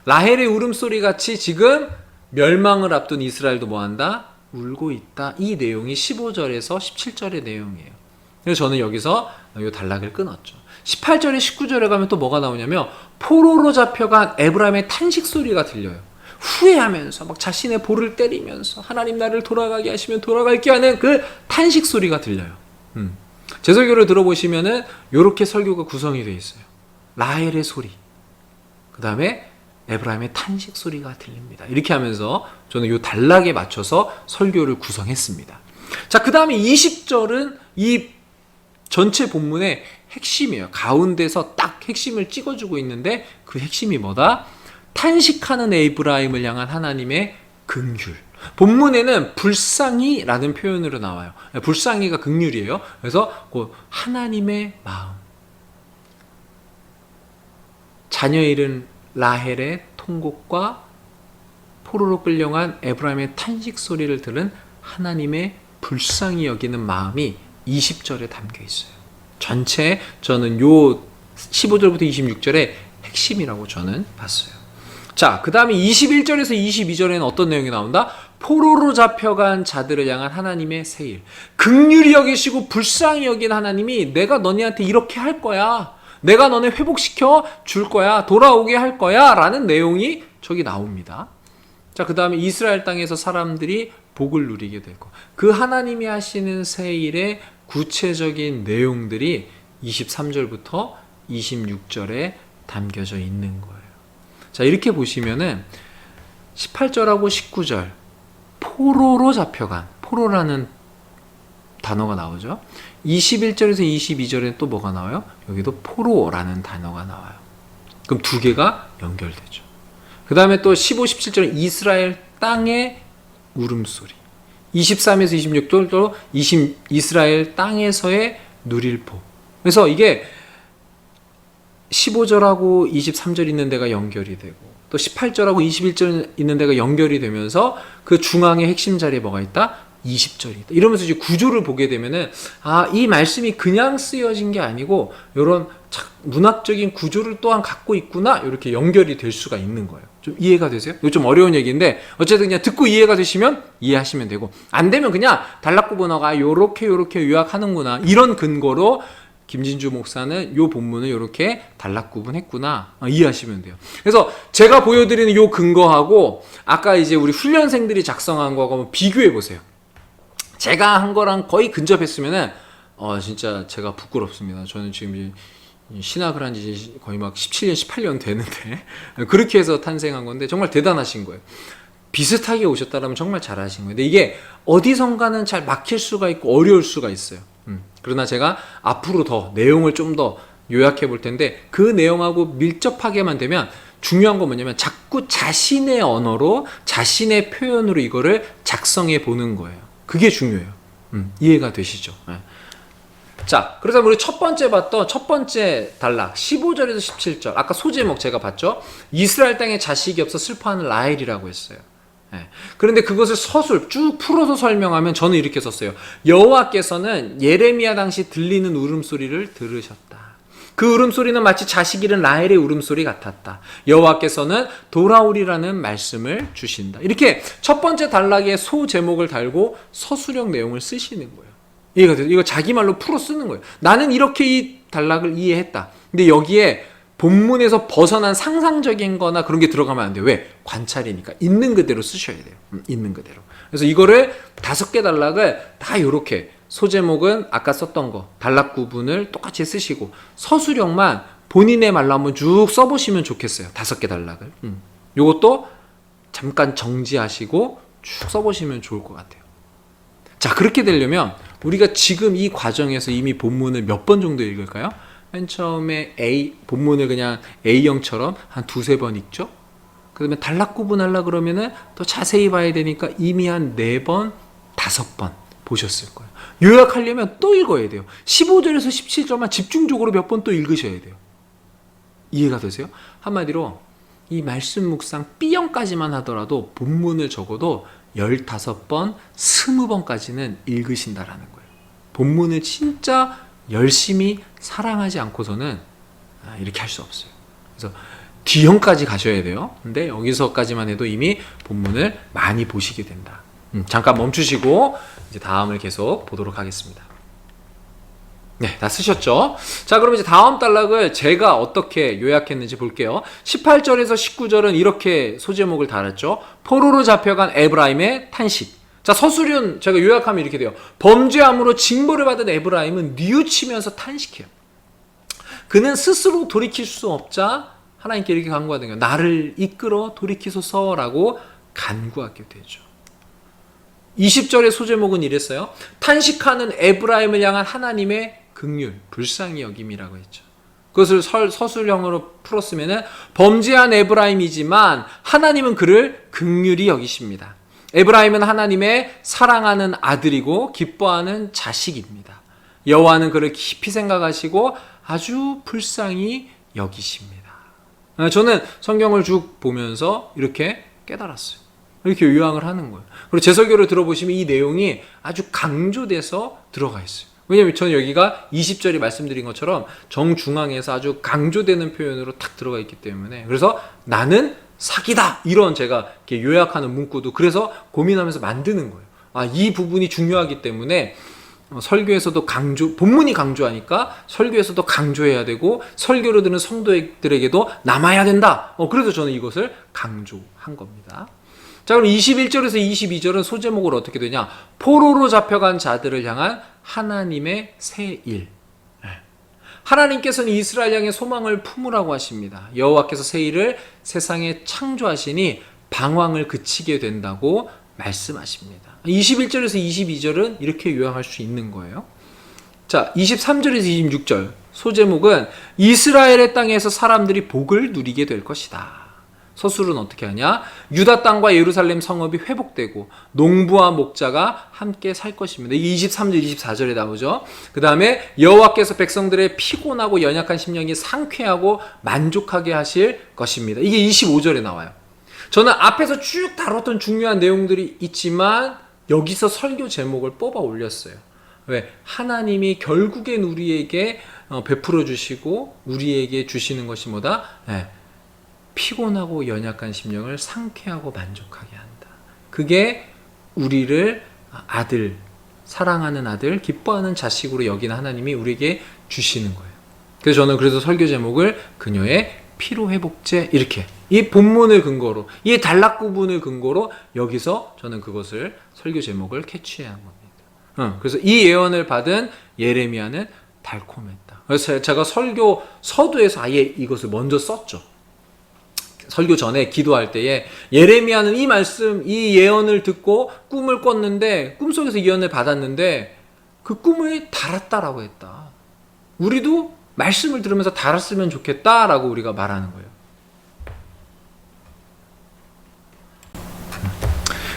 라헬의 울음소리 같이 지금 멸망을 앞둔 이스라엘도 뭐한다? 울고 있다. 이 내용이 15절에서 17절의 내용이에요. 그래서 저는 여기서 이 단락을 끊었죠. 18절에 19절에 가면 또 뭐가 나오냐면 포로로 잡혀간 에브라임의 탄식 소리가 들려요. 후회하면서 막 자신의 볼을 때리면서 하나님 나를 돌아가게 하시면 돌아갈게 하는 그 탄식 소리가 들려요. 제 설교를 들어보시면은 요렇게 설교가 구성이 되어 있어요. 라헬의 소리, 그 다음에 에브라임의 탄식 소리가 들립니다. 이렇게 하면서 저는 요 단락에 맞춰서 설교를 구성했습니다. 자, 그 다음에 20절은 이 전체 본문의 핵심이에요. 가운데서 딱 핵심을 찍어주고 있는데 그 핵심이 뭐다? 탄식하는 에브라임을 향한 하나님의 긍휼. 본문에는 불쌍히라는 표현으로 나와요. 불쌍히가 긍휼이에요. 그래서 그 하나님의 마음. 자녀 잃은 라헬의 통곡과 포로로 끌려간 에브라임의 탄식 소리를 들은 하나님의 불쌍히 여기는 마음이 20절에 담겨 있어요. 전체 저는 요 15절부터 26절의 핵심이라고 저는 봤어요. 자, 그 다음에 21절에서 22절에는 어떤 내용이 나온다? 포로로 잡혀간 자들을 향한 하나님의 세일. 긍휼히 여기시고 불쌍히 여긴 하나님이 내가 너네한테 이렇게 할 거야. 내가 너네 회복시켜 줄 거야. 돌아오게 할 거야. 라는 내용이 저기 나옵니다. 자, 그 다음에 이스라엘 땅에서 사람들이 복을 누리게 되고 그 하나님이 하시는 세일의 구체적인 내용들이 23절부터 26절에 담겨져 있는 거예요. 자, 이렇게 보시면은 18절하고 19절 포로로 잡혀간, 포로라는 단어가 나오죠. 21절에서 22절에 또 뭐가 나와요? 여기도 포로라는 단어가 나와요. 그럼 두 개가 연결되죠. 그 다음에 또 15, 17절은 이스라엘 땅의 울음소리. 23에서 26절도 이스라엘 땅에서의 누릴보. 그래서 이게 15절하고 23절 있는 데가 연결이 되고 또 18절하고 21절 있는 데가 연결이 되면서 그 중앙의 핵심 자리에 뭐가 있다? 20절이다. 이러면서 이제 구조를 보게 되면은 이 말씀이 그냥 쓰여진 게 아니고 이런 문학적인 구조를 또한 갖고 있구나 이렇게 연결이 될 수가 있는 거예요. 좀 이해가 되세요? 이거 좀 어려운 얘기인데 어쨌든 그냥 듣고 이해가 되시면 이해하시면 되고 안 되면 그냥 단락구분어가 요렇게 요약하는구나 이런 근거로 김진주 목사는 요 본문을 이렇게 단락구분했구나 이해하시면 돼요. 그래서 제가 보여드리는 요 근거하고 아까 이제 우리 훈련생들이 작성한 거하고 한번 비교해 보세요. 제가 한 거랑 거의 근접했으면은 진짜 제가 부끄럽습니다. 저는 지금 신학을 한 지 거의 막 17년, 18년 되는데 그렇게 해서 탄생한 건데 정말 대단하신 거예요. 비슷하게 오셨다라면 정말 잘하신 거예요. 근데 이게 어디선가는 잘 막힐 수가 있고 어려울 수가 있어요. 그러나 제가 앞으로 더 내용을 좀 더 요약해 볼 텐데 그 내용하고 밀접하게만 되면 중요한 건 뭐냐면 자꾸 자신의 언어로 자신의 표현으로 이거를 작성해 보는 거예요. 그게 중요해요. 이해가 되시죠? 네. 자, 그래서 우리 첫 번째 봤던 첫 번째 단락 15절에서 17절 아까 소제목 제가 봤죠? 이스라엘 땅에 자식이 없어 슬퍼하는 라헬이라고 했어요. 네. 그런데 그것을 서술 쭉 풀어서 설명하면 저는 이렇게 썼어요. 여호와께서는 예레미야 당시 들리는 울음소리를 들으셨다. 그 울음소리는 마치 자식 잃은 라헬의 울음소리 같았다. 여호와께서는 돌아오리라는 말씀을 주신다. 이렇게 첫 번째 단락에 소제목을 달고 서술형 내용을 쓰시는 거예요. 이해가 돼요? 이거 자기 말로 풀어 쓰는 거예요. 나는 이렇게 이 단락을 이해했다. 근데 여기에 본문에서 벗어난 상상적인 거나 그런 게 들어가면 안 돼요. 왜? 관찰이니까. 있는 그대로 쓰셔야 돼요. 있는 그대로. 그래서 이거를 5개 단락을 다 이렇게 소제목은 아까 썼던 거 단락 구분을 똑같이 쓰시고 서술형만 본인의 말로 한번 쭉 써보시면 좋겠어요. 5개 단락을. 요것도 잠깐 정지하시고 쭉 써보시면 좋을 것 같아요. 자, 그렇게 되려면 우리가 지금 이 과정에서 이미 본문을 몇 번 정도 읽을까요? 맨 처음에 본문을 그냥 A형처럼 한 2-3번 읽죠? 그 다음에 단락 구분하려고 그러면은 더 자세히 봐야 되니까 이미 한 4번, 5번 보셨을 거예요. 요약하려면 또 읽어야 돼요. 15절에서 17절만 집중적으로 몇 번 또 읽으셔야 돼요. 이해가 되세요? 한마디로 이 말씀 묵상 B형까지만 하더라도 본문을 적어도 15번, 20번까지는 읽으신다라는 거예요. 본문을 진짜 열심히 사랑하지 않고서는 이렇게 할 수 없어요. 그래서 D형까지 가셔야 돼요. 근데 여기서까지만 해도 이미 본문을 많이 보시게 된다. 잠깐 멈추시고 이제 다음을 계속 보도록 하겠습니다. 네, 다 쓰셨죠? 자, 그럼 이제 다음 단락을 제가 어떻게 요약했는지 볼게요. 18절에서 19절은 이렇게 소제목을 달았죠. 포로로 잡혀간 에브라임의 탄식. 자, 서술은 제가 요약하면 이렇게 돼요. 범죄함으로 징벌을 받은 에브라임은 뉘우치면서 탄식해요. 그는 스스로 돌이킬 수 없자 하나님께 이렇게 간구하는 거예요. 나를 이끌어 돌이키소서라고 간구하게 되죠. 20절의 소제목은 이랬어요. 탄식하는 에브라임을 향한 하나님의 긍휼, 불쌍히 여김이라고 했죠. 그것을 서술형으로 풀었으면 범죄한 에브라임이지만 하나님은 그를 긍휼히 여기십니다. 에브라임은 하나님의 사랑하는 아들이고 기뻐하는 자식입니다. 여호와는 그를 깊이 생각하시고 아주 불쌍히 여기십니다. 저는 성경을 쭉 보면서 이렇게 깨달았어요. 이렇게 요약을 하는 거예요. 그리고 제 설교를 들어보시면 이 내용이 아주 강조돼서 들어가 있어요. 왜냐하면 저는 여기가 20절이 말씀드린 것처럼 정중앙에서 아주 강조되는 표현으로 탁 들어가 있기 때문에 그래서 나는 사기다 이런 제가 이렇게 요약하는 문구도 그래서 고민하면서 만드는 거예요. 이 부분이 중요하기 때문에 설교에서도 본문이 강조하니까 설교에서도 강조해야 되고 설교를 듣는 성도들에게도 남아야 된다. 그래서 저는 이것을 강조한 겁니다. 자, 그럼 21절에서 22절은 소제목으로 어떻게 되냐? 포로로 잡혀간 자들을 향한 하나님의 새 일. 하나님께서는 이스라엘 향해 소망을 품으라고 하십니다. 여호와께서 새 일을 세상에 창조하시니 방황을 그치게 된다고 말씀하십니다. 21절에서 22절은 이렇게 요약할 수 있는 거예요. 자, 23절에서 26절 소제목은 이스라엘의 땅에서 사람들이 복을 누리게 될 것이다. 서술은 어떻게 하냐? 유다 땅과 예루살렘 성읍이 회복되고 농부와 목자가 함께 살 것입니다. 이게 23절, 24절에 나오죠. 그 다음에 여호와께서 백성들의 피곤하고 연약한 심령이 상쾌하고 만족하게 하실 것입니다. 이게 25절에 나와요. 저는 앞에서 쭉 다뤘던 중요한 내용들이 있지만 여기서 설교 제목을 뽑아 올렸어요. 왜? 하나님이 결국엔 우리에게 베풀어 주시고 우리에게 주시는 것이 뭐다? 네. 피곤하고 연약한 심령을 상쾌하고 만족하게 한다. 그게 우리를 아들, 사랑하는 아들, 기뻐하는 자식으로 여기는 하나님이 우리에게 주시는 거예요. 그래서 저는 그래서 설교 제목을 그녀의 피로회복제 이렇게 이 본문을 근거로 이 단락 부분을 근거로 여기서 저는 그것을 설교 제목을 캐치한 겁니다. 그래서 이 예언을 받은 예레미야는 달콤했다. 그래서 제가 설교 서두에서 아예 이것을 먼저 썼죠. 설교 전에 기도할 때에 예레미야는 이 말씀, 이 예언을 듣고 꿈을 꿨는데 꿈속에서 이 예언을 받았는데 그 꿈을 달았다라고 했다. 우리도 말씀을 들으면서 달았으면 좋겠다라고 우리가 말하는 거예요.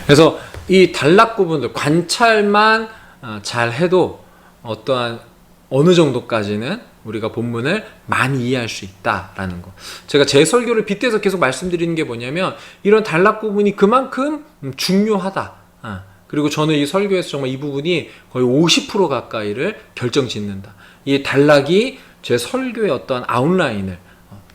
그래서 이 단락 부분들 관찰만 잘 해도 어떠한 어느 정도까지는 우리가 본문을 많이 이해할 수 있다라는 거. 제가 제 설교를 빗대서 계속 말씀드리는 게 뭐냐면 이런 단락 부분이 그만큼 중요하다. 그리고 저는 이 설교에서 정말 이 부분이 거의 50% 가까이를 결정짓는다. 이 단락이 제 설교의 어떤 아웃라인을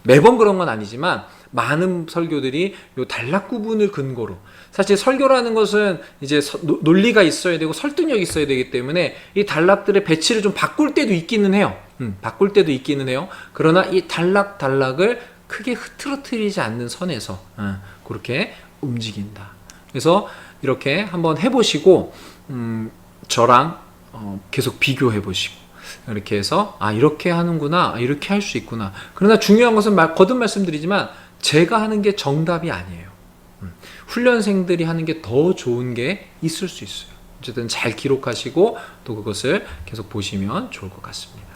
매번 그런 건 아니지만 많은 설교들이 이 단락 부분을 근거로 사실 설교라는 것은 이제 논리가 있어야 되고 설득력이 있어야 되기 때문에 이 단락들의 배치를 좀 바꿀 때도 있기는 해요. 바꿀 때도 있기는 해요. 그러나 이 단락을 크게 흐트러뜨리지 않는 선에서 그렇게 움직인다. 그래서 이렇게 한번 해보시고 저랑 계속 비교해 보시고 이렇게 해서 이렇게 하는구나, 이렇게 할 수 있구나. 그러나 중요한 것은 거듭 말씀드리지만 제가 하는 게 정답이 아니에요. 훈련생들이 하는 게 더 좋은 게 있을 수 있어요. 어쨌든 잘 기록하시고 또 그것을 계속 보시면 좋을 것 같습니다.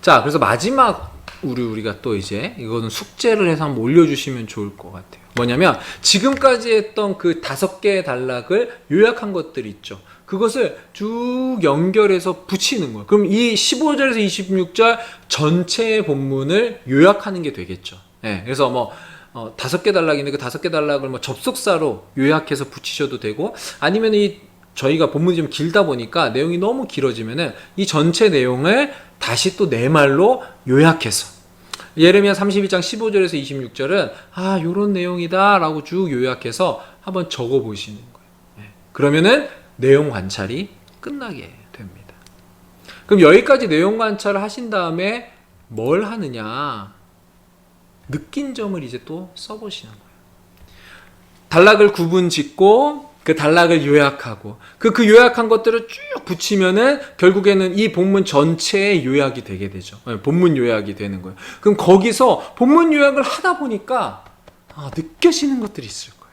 자, 그래서 마지막 우리가 또 이제 이거는 숙제를 해서 한번 올려주시면 좋을 것 같아요. 뭐냐면 지금까지 했던 그 5개의 단락을 요약한 것들이 있죠. 그것을 쭉 연결해서 붙이는 거예요. 그럼 이 15절에서 26절 전체의 본문을 요약하는 게 되겠죠. 네, 그래서 뭐 5개 단락인데 그 5개 단락을 뭐 접속사로 요약해서 붙이셔도 되고 아니면 저희가 본문이 좀 길다 보니까 내용이 너무 길어지면은 이 전체 내용을 다시 또 내 말로 요약해서 예레미야 32장 15절에서 26절은 요런 내용이다 라고 쭉 요약해서 한번 적어 보시는 거예요. 네. 그러면은 내용 관찰이 끝나게 됩니다. 그럼 여기까지 내용 관찰을 하신 다음에 뭘 하느냐? 느낀 점을 이제 또 써보시는 거예요. 단락을 구분 짓고 그 단락을 요약하고 그 요약한 것들을 쭉 붙이면은 결국에는 이 본문 전체의 요약이 되게 되죠. 본문 요약이 되는 거예요. 그럼 거기서 본문 요약을 하다 보니까 느껴지는 것들이 있을 거예요.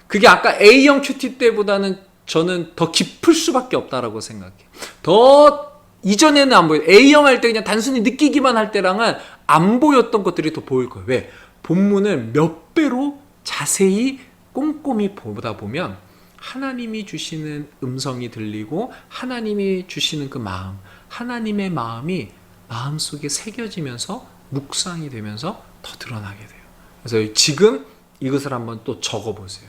그게 아까 A형 큐티 때보다는 저는 더 깊을 수밖에 없다라고 생각해요. 더 이전에는 안 보여요. A형 할 때 그냥 단순히 느끼기만 할 때랑은 안 보였던 것들이 더 보일 거예요. 왜? 본문을 몇 배로 자세히 꼼꼼히 보다 보면 하나님이 주시는 음성이 들리고 하나님이 주시는 그 마음, 하나님의 마음이 마음속에 새겨지면서 묵상이 되면서 더 드러나게 돼요. 그래서 지금 이것을 한번 또 적어보세요.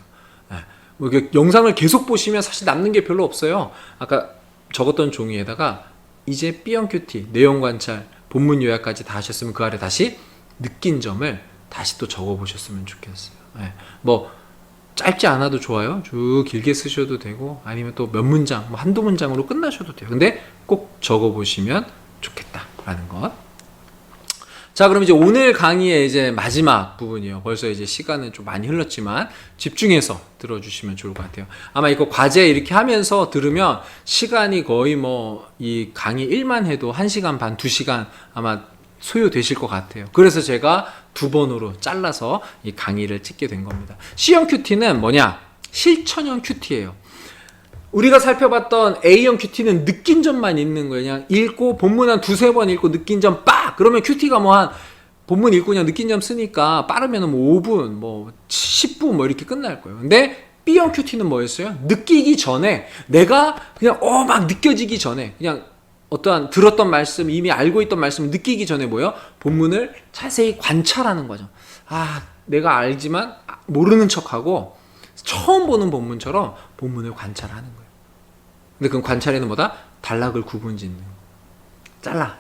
뭐 영상을 계속 보시면 사실 남는 게 별로 없어요. 아까 적었던 종이에다가 이제 B형 큐티, 내용 관찰, 본문 요약까지 다 하셨으면 그 아래 다시 느낀 점을 다시 또 적어보셨으면 좋겠어요. 뭐 짧지 않아도 좋아요. 쭉 길게 쓰셔도 되고 아니면 또 몇 문장, 뭐 한두 문장으로 끝나셔도 돼요. 근데 꼭 적어보시면 좋겠다라는 것. 자, 그럼 이제 오늘 강의의 이제 마지막 부분이에요. 벌써 이제 시간은 좀 많이 흘렀지만 집중해서 들어주시면 좋을 것 같아요. 아마 이거 과제 이렇게 하면서 들으면 시간이 거의 뭐 이 강의 1만 해도 1시간 반, 2시간 아마 소요되실 것 같아요. 그래서 제가 2번으로 잘라서 이 강의를 찍게 된 겁니다. C형 큐티는 뭐냐? 실천형 큐티예요. 우리가 살펴봤던 A형 큐티는 느낀 점만 있는 거예요. 그냥 읽고 본문 한 2-3번 읽고 느낀 점 빡! 그러면 큐티가 뭐 한 본문 읽고 그냥 느낀 점 쓰니까 빠르면 뭐 5분, 뭐 10분 뭐 이렇게 끝날 거예요. 근데 B형 큐티는 뭐였어요? 느끼기 전에 내가 그냥 막 느껴지기 전에 그냥 어떠한 들었던 말씀, 이미 알고 있던 말씀을 느끼기 전에 뭐예요? 본문을 자세히 관찰하는 거죠. 내가 알지만 모르는 척하고 처음 보는 본문처럼 본문을 관찰하는 거예요. 근데 그 관찰에는 뭐다? 단락을 구분 짓는 거예요. 잘라.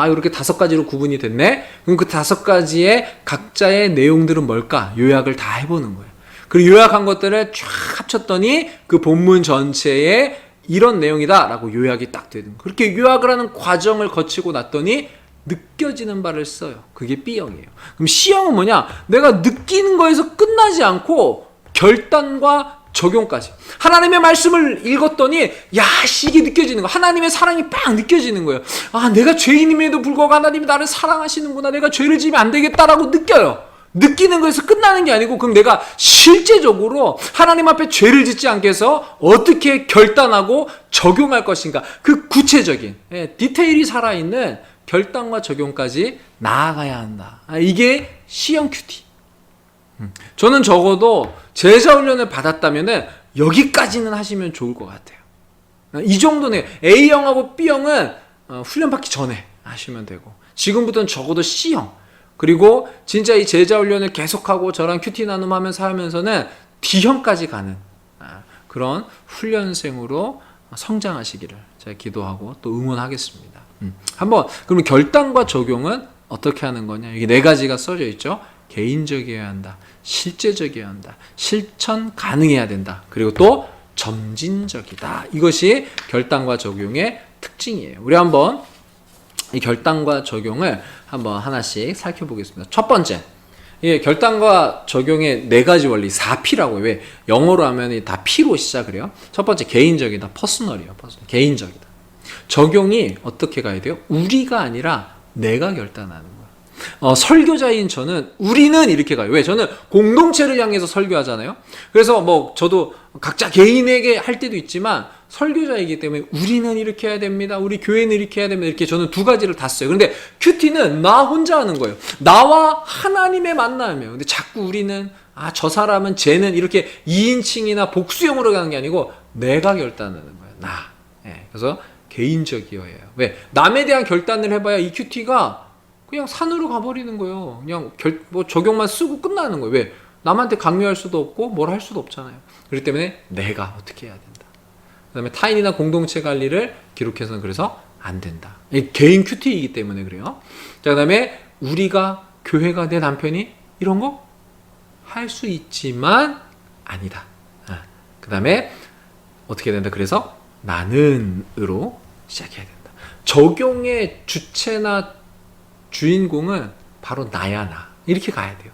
이렇게 5가지로 구분이 됐네? 그럼 그 5가지의 각자의 내용들은 뭘까? 요약을 다 해보는 거예요. 그리고 요약한 것들을 쫙 합쳤더니 그 본문 전체에 이런 내용이다 라고 요약이 딱 되는 거예요. 그렇게 요약을 하는 과정을 거치고 났더니 느껴지는 바를 써요. 그게 B형이에요. 그럼 C형은 뭐냐? 내가 느끼는 거에서 끝나지 않고 결단과 적용까지. 하나님의 말씀을 읽었더니 이게 느껴지는 거. 하나님의 사랑이 빡 느껴지는 거예요. 내가 죄인임에도 불구하고 하나님이 나를 사랑하시는구나. 내가 죄를 지으면 안 되겠다라고 느껴요. 느끼는 거에서 끝나는 게 아니고 그럼 내가 실제적으로 하나님 앞에 죄를 짓지 않게 해서 어떻게 결단하고 적용할 것인가. 그 구체적인 디테일이 살아있는 결단과 적용까지 나아가야 한다. 이게 C형 큐티. 저는 적어도 제자훈련을 받았다면 여기까지는 하시면 좋을 것 같아요. 이 정도는 A형하고 B형은 훈련 받기 전에 하시면 되고 지금부터는 적어도 C형 그리고 진짜 이 제자훈련을 계속하고 저랑 큐티 나눔하면서 하면서는 D형까지 가는 그런 훈련생으로 성장하시기를 제가 기도하고 또 응원하겠습니다. 한번 그러면 결단과 적용은 어떻게 하는 거냐? 여기 4가지가 써져 있죠. 개인적이어야 한다. 실제적이어야 한다. 실천 가능해야 된다. 그리고 또 점진적이다. 이것이 결단과 적용의 특징이에요. 우리 한번 이 결단과 적용을 한번 하나씩 살펴보겠습니다. 첫 번째, 결단과 적용의 4가지 원리, 4P라고. 왜? 영어로 하면 다 P로 시작을 해요. 첫 번째, 개인적이다. 퍼스널이에요. 개인적이다. 적용이 어떻게 가야 돼요? 우리가 아니라 내가 결단하는 거예요. 설교자인 저는 우리는 이렇게 가요. 왜? 저는 공동체를 향해서 설교하잖아요. 그래서 저도 각자 개인에게 할 때도 있지만 설교자이기 때문에 우리는 이렇게 해야 됩니다. 우리 교회는 이렇게 해야 됩니다. 이렇게 저는 2가지를 다 써요. 그런데 큐티는 나 혼자 하는 거예요. 나와 하나님의 만남이에요. 근데 자꾸 우리는 저 사람은 쟤는 이렇게 2인칭이나 복수형으로 가는 게 아니고 내가 결단하는 거예요. 나. 그래서 개인적이어야 해요. 왜? 남에 대한 결단을 해봐야 이 큐티가 그냥 산으로 가버리는 거예요. 그냥 적용만 쓰고 끝나는 거예요. 왜? 남한테 강요할 수도 없고 뭘 할 수도 없잖아요. 그렇기 때문에 내가 어떻게 해야 된다. 그 다음에 타인이나 공동체 관리를 기록해서는 그래서 안 된다. 개인 큐티이기 때문에 그래요. 자, 그 다음에 우리가, 교회가, 내 남편이 이런 거 할 수 있지만 아니다. 그 다음에 어떻게 된다. 그래서 나는으로 시작해야 된다. 적용의 주체나 주인공은 바로 나야 나. 이렇게 가야 돼요.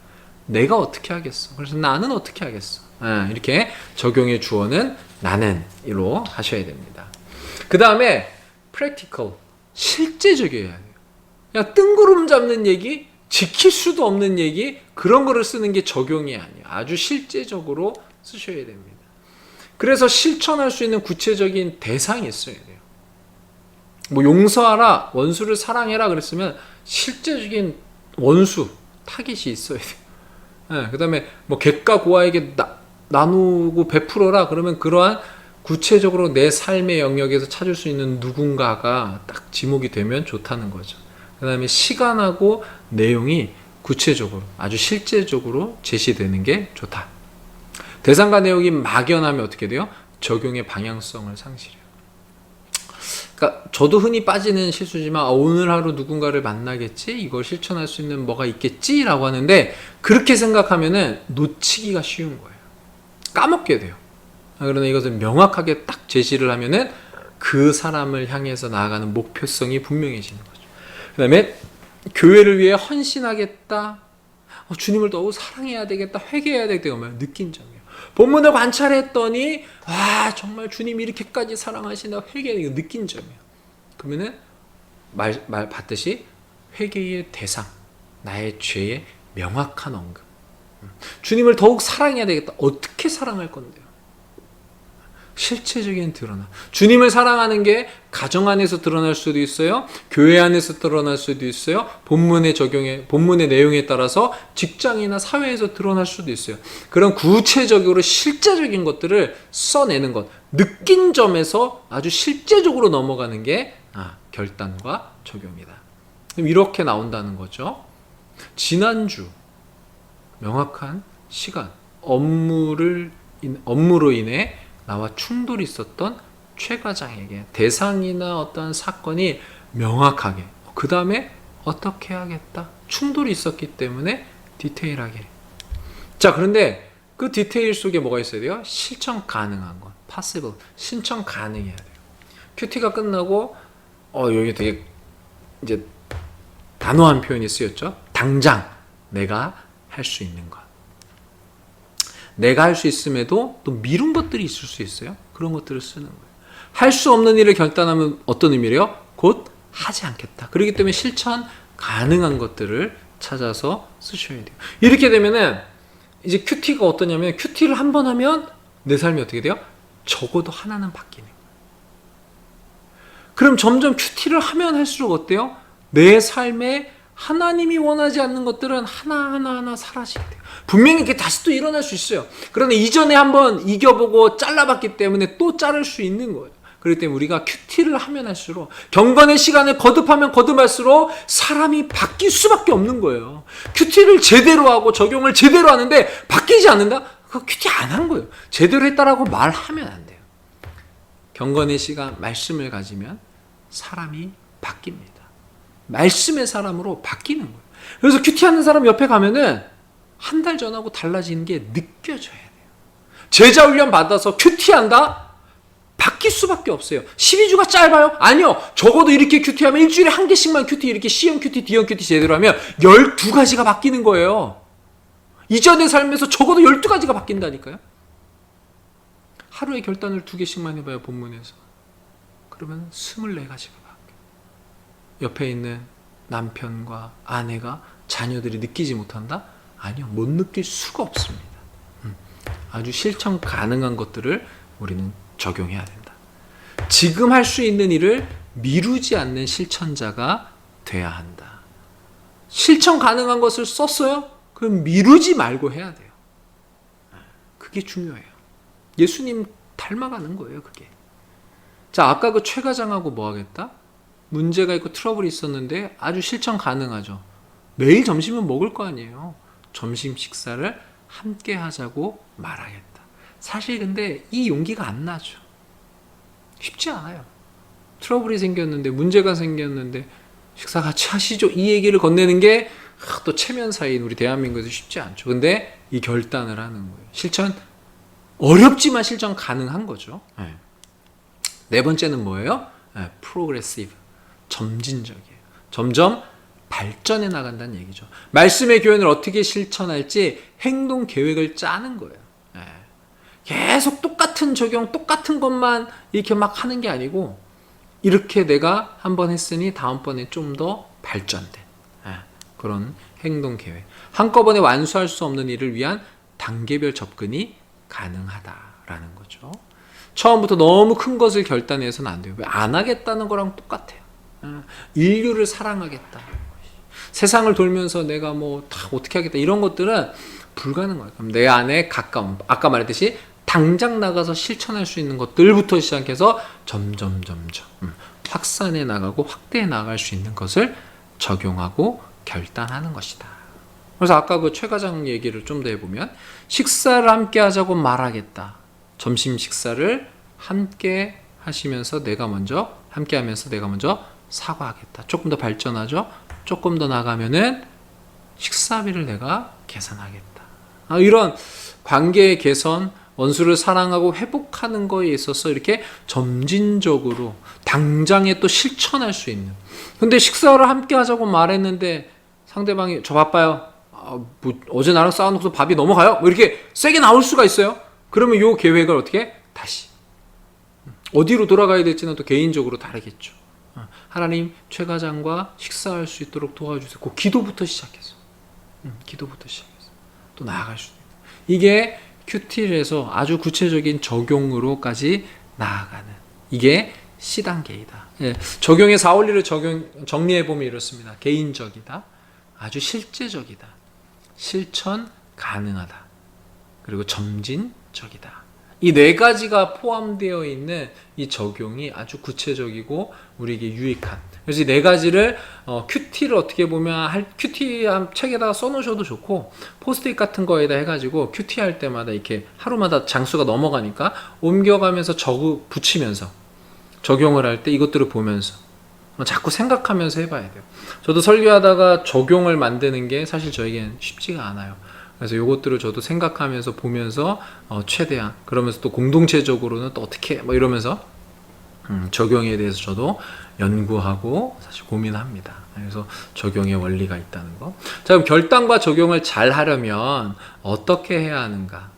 내가 어떻게 하겠어. 그래서 나는 어떻게 하겠어. 이렇게 적용의 주어는 나는으로 하셔야 됩니다. 그 다음에 practical, 실제적이어야 돼요. 그냥 뜬구름 잡는 얘기, 지킬 수도 없는 얘기, 그런 거를 쓰는 게 적용이 아니에요. 아주 실제적으로 쓰셔야 됩니다. 그래서 실천할 수 있는 구체적인 대상이 있어야 돼요. 용서하라, 원수를 사랑해라 그랬으면 실제적인 원수, 타깃이 있어야 돼요. 그 다음에 객과 고아에게 나누고 베풀어라 그러면 그러한 구체적으로 내 삶의 영역에서 찾을 수 있는 누군가가 딱 지목이 되면 좋다는 거죠. 그 다음에 시간하고 내용이 구체적으로, 아주 실제적으로 제시되는 게 좋다. 대상과 내용이 막연하면 어떻게 돼요? 적용의 방향성을 상실해요. 그러니까 저도 흔히 빠지는 실수지만 오늘 하루 누군가를 만나겠지? 이걸 실천할 수 있는 뭐가 있겠지? 라고 하는데 그렇게 생각하면은 놓치기가 쉬운 거예요. 까먹게 돼요. 그러나 이것을 명확하게 딱 제시를 하면은 그 사람을 향해서 나아가는 목표성이 분명해지는 거죠. 그 다음에 교회를 위해 헌신하겠다. 주님을 더욱 사랑해야 되겠다. 회개해야 되겠다. 느낀 점이에요. 본문을 관찰했더니 정말 주님이 이렇게까지 사랑하시나 회개하는 느낀 점이에요. 그러면은 말 받듯이 회개의 대상, 나의 죄의 명확한 언급. 주님을 더욱 사랑해야 되겠다. 어떻게 사랑할 건데요? 실체적인 드러나. 주님을 사랑하는 게 가정 안에서 드러날 수도 있어요. 교회 안에서 드러날 수도 있어요. 본문의 내용에 따라서 직장이나 사회에서 드러날 수도 있어요. 그런 구체적으로 실제적인 것들을 써내는 것. 느낀 점에서 아주 실제적으로 넘어가는 게 결단과 적용이다. 이렇게 나온다는 거죠. 지난주 명확한 시간, 업무로 인해 나와 충돌이 있었던 최 과장에게 대상이나 어떤 사건이 명확하게, 그 다음에 어떻게 해야겠다, 충돌이 있었기 때문에 디테일하게. 자, 그런데 그 디테일 속에 뭐가 있어야 돼요? 실천 가능한 것, possible, 신청 가능해야 돼요. 큐티가 끝나고 여기 되게 이제 단호한 표현이 쓰였죠. 당장 내가 할 수 있는 것. 내가 할 수 있음에도 또 미룬 것들이 있을 수 있어요. 그런 것들을 쓰는 거예요. 할 수 없는 일을 결단하면 어떤 의미래요? 곧 하지 않겠다. 그렇기 때문에 실천 가능한 것들을 찾아서 쓰셔야 돼요. 이렇게 되면은 이제 큐티가 어떠냐면, 큐티를 한 번 하면 내 삶이 어떻게 돼요? 적어도 하나는 바뀌는 거예요. 그럼 점점 큐티를 하면 할수록 어때요? 내 삶에 하나님이 원하지 않는 것들은 하나하나 사라지게 돼요. 분명히 이렇게 다시 또 일어날 수 있어요. 그런데 이전에 한번 이겨보고 잘라봤기 때문에 또 자를 수 있는 거예요. 그렇기 때문에 우리가 큐티를 하면 할수록, 경건의 시간을 거듭하면 거듭할수록 사람이 바뀔 수밖에 없는 거예요. 큐티를 제대로 하고 적용을 제대로 하는데 바뀌지 않는다? 그거 큐티 안 한 거예요. 제대로 했다라고 말하면 안 돼요. 경건의 시간, 말씀을 가지면 사람이 바뀝니다. 말씀의 사람으로 바뀌는 거예요. 그래서 큐티하는 사람 옆에 가면은 한 달 전하고 달라지는 게 느껴져야 돼요. 제자 훈련 받아서 큐티한다? 바뀔 수밖에 없어요. 12주가 짧아요? 아니요. 적어도 이렇게 큐티하면 일주일에 한 개씩만 큐티, 이렇게 C형 큐티, D형 큐티 제대로 하면 12가지가 바뀌는 거예요. 이전의 삶에서 적어도 12가지가 바뀐다니까요. 하루에 결단을 2개씩만 해봐요, 본문에서. 그러면 24가지가 바뀌어요. 옆에 있는 남편과 아내가, 자녀들이 느끼지 못한다? 아니요, 못 느낄 수가 없습니다. 아주 실천 가능한 것들을 우리는 적용해야 된다. 지금 할 수 있는 일을 미루지 않는 실천자가 돼야 한다. 실천 가능한 것을 썼어요? 그럼 미루지 말고 해야 돼요. 그게 중요해요. 예수님 닮아가는 거예요, 그게. 자, 아까 그 최 과장하고 뭐 하겠다? 문제가 있고 트러블이 있었는데 아주 실천 가능하죠. 매일 점심은 먹을 거 아니에요. 점심 식사를 함께 하자고 말하겠다. 사실 근데 이 용기가 안 나죠. 쉽지 않아요. 트러블이 생겼는데, 문제가 생겼는데 식사 같이 하시죠, 이 얘기를 건네는 게 또 체면사인 우리 대한민국에서 쉽지 않죠. 근데 이 결단을 하는 거예요. 실천, 어렵지만 실천 가능한 거죠. 네 번째는 뭐예요? 프로그레시브, 점진적이에요. 점점 발전해 나간다는 얘기죠. 말씀의 교훈을 어떻게 실천할지 행동 계획을 짜는 거예요. 계속 똑같은 적용, 똑같은 것만 이렇게 막 하는 게 아니고, 이렇게 내가 한번 했으니 다음번에 좀 더 발전된 그런 행동 계획. 한꺼번에 완수할 수 없는 일을 위한 단계별 접근이 가능하다라는 거죠. 처음부터 너무 큰 것을 결단해서는 안 돼요. 왜? 안 하겠다는 거랑 똑같아요. 인류를 사랑하겠다, 세상을 돌면서 내가 뭐 다 어떻게 하겠다, 이런 것들은 불가능해요. 그럼 내 안에 가까운, 아까 말했듯이 당장 나가서 실천할 수 있는 것들부터 시작해서 점점 확산해 나가고 확대해 나갈 수 있는 것을 적용하고 결단하는 것이다. 그래서 아까 그 최 과장 얘기를 좀 더 해보면, 식사를 함께 하자고 말하겠다. 점심 식사를 함께 하시면서 내가 먼저, 함께 하면서 내가 먼저 사과하겠다. 조금 더 발전하죠. 조금 더 나가면은 식사비를 내가 계산하겠다. 이런 관계의 개선, 원수를 사랑하고 회복하는 거에 있어서 이렇게 점진적으로 당장에 또 실천할 수 있는. 근데 식사를 함께 하자고 말했는데 상대방이 저 바빠요, 뭐 어제 나랑 싸워놓고서 밥이 넘어가요, 뭐 이렇게 세게 나올 수가 있어요. 그러면 이 계획을 어떻게 다시 어디로 돌아가야 될지는 또 개인적으로 다르겠죠. 하나님 최 과장과 식사할 수 있도록 도와주세요. 그 기도부터 시작했어. 기도부터 시작했어. 또 나아갈 수도 있고. 이게 큐티에서 아주 구체적인 적용으로까지 나아가는, 이게 C단계이다. 예, 적용의 4, 5리를 정리해보면 이렇습니다. 개인적이다, 아주 실제적이다, 실천 가능하다, 그리고 점진적이다. 이 네 가지가 포함되어 있는 이 적용이 아주 구체적이고 우리에게 유익한. 그래서 이 네 가지를 큐티를 어떻게 보면 큐티 책에다가 써놓으셔도 좋고, 포스트잇 같은 거에다 해가지고 큐티 할 때마다 이렇게 하루마다 장수가 넘어가니까 옮겨가면서 붙이면서 적용을 할 때 이것들을 보면서 자꾸 생각하면서 해봐야 돼요. 저도 설교하다가 적용을 만드는 게 사실 저에겐 쉽지가 않아요. 그래서 이것들을 저도 생각하면서 보면서 최대한, 그러면서 또 공동체적으로는 또 어떻게 뭐 이러면서 적용에 대해서 저도 연구하고 사실 고민합니다. 그래서 적용의 원리가 있다는 거. 자, 그럼 결단과 적용을 잘 하려면 어떻게 해야 하는가?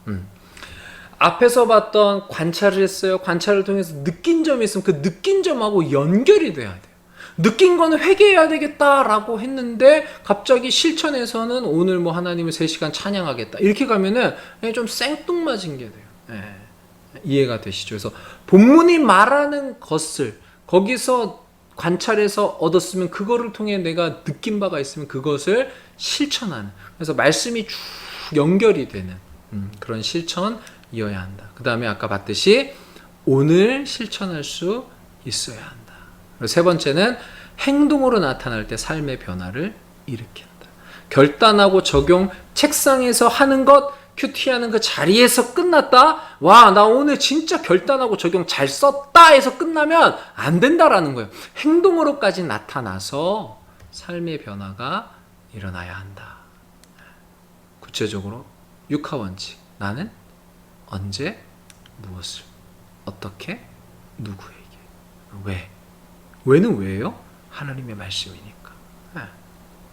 앞에서 봤던 관찰을 했어요. 관찰을 통해서 느낀 점이 있으면 그 느낀 점하고 연결이 돼야 돼요. 느낀 거는 회개해야 되겠다라고 했는데 갑자기 실천에서는 오늘 뭐 하나님을 3시간 찬양하겠다 이렇게 가면은 좀 생뚱맞은 게 돼요. 네. 이해가 되시죠? 그래서 본문이 말하는 것을 거기서 관찰해서 얻었으면 그거를 통해 내가 느낀 바가 있으면 그것을 실천하는, 그래서 말씀이 쭉 연결이 되는 그런 실천이어야 한다. 그 다음에 아까 봤듯이 오늘 실천할 수 있어야 한다. 세 번째는 행동으로 나타날 때 삶의 변화를 일으킨다. 결단하고 적용, 책상에서 하는 것, 큐티하는 그 자리에서 끝났다? 와, 나 오늘 진짜 결단하고 적용 잘 썼다 해서 끝나면 안 된다라는 거예요. 행동으로까지 나타나서 삶의 변화가 일어나야 한다. 구체적으로 육하원칙. 나는 언제, 무엇을, 어떻게, 누구에게, 왜. 왜는 왜요? 하나님의 말씀이니까.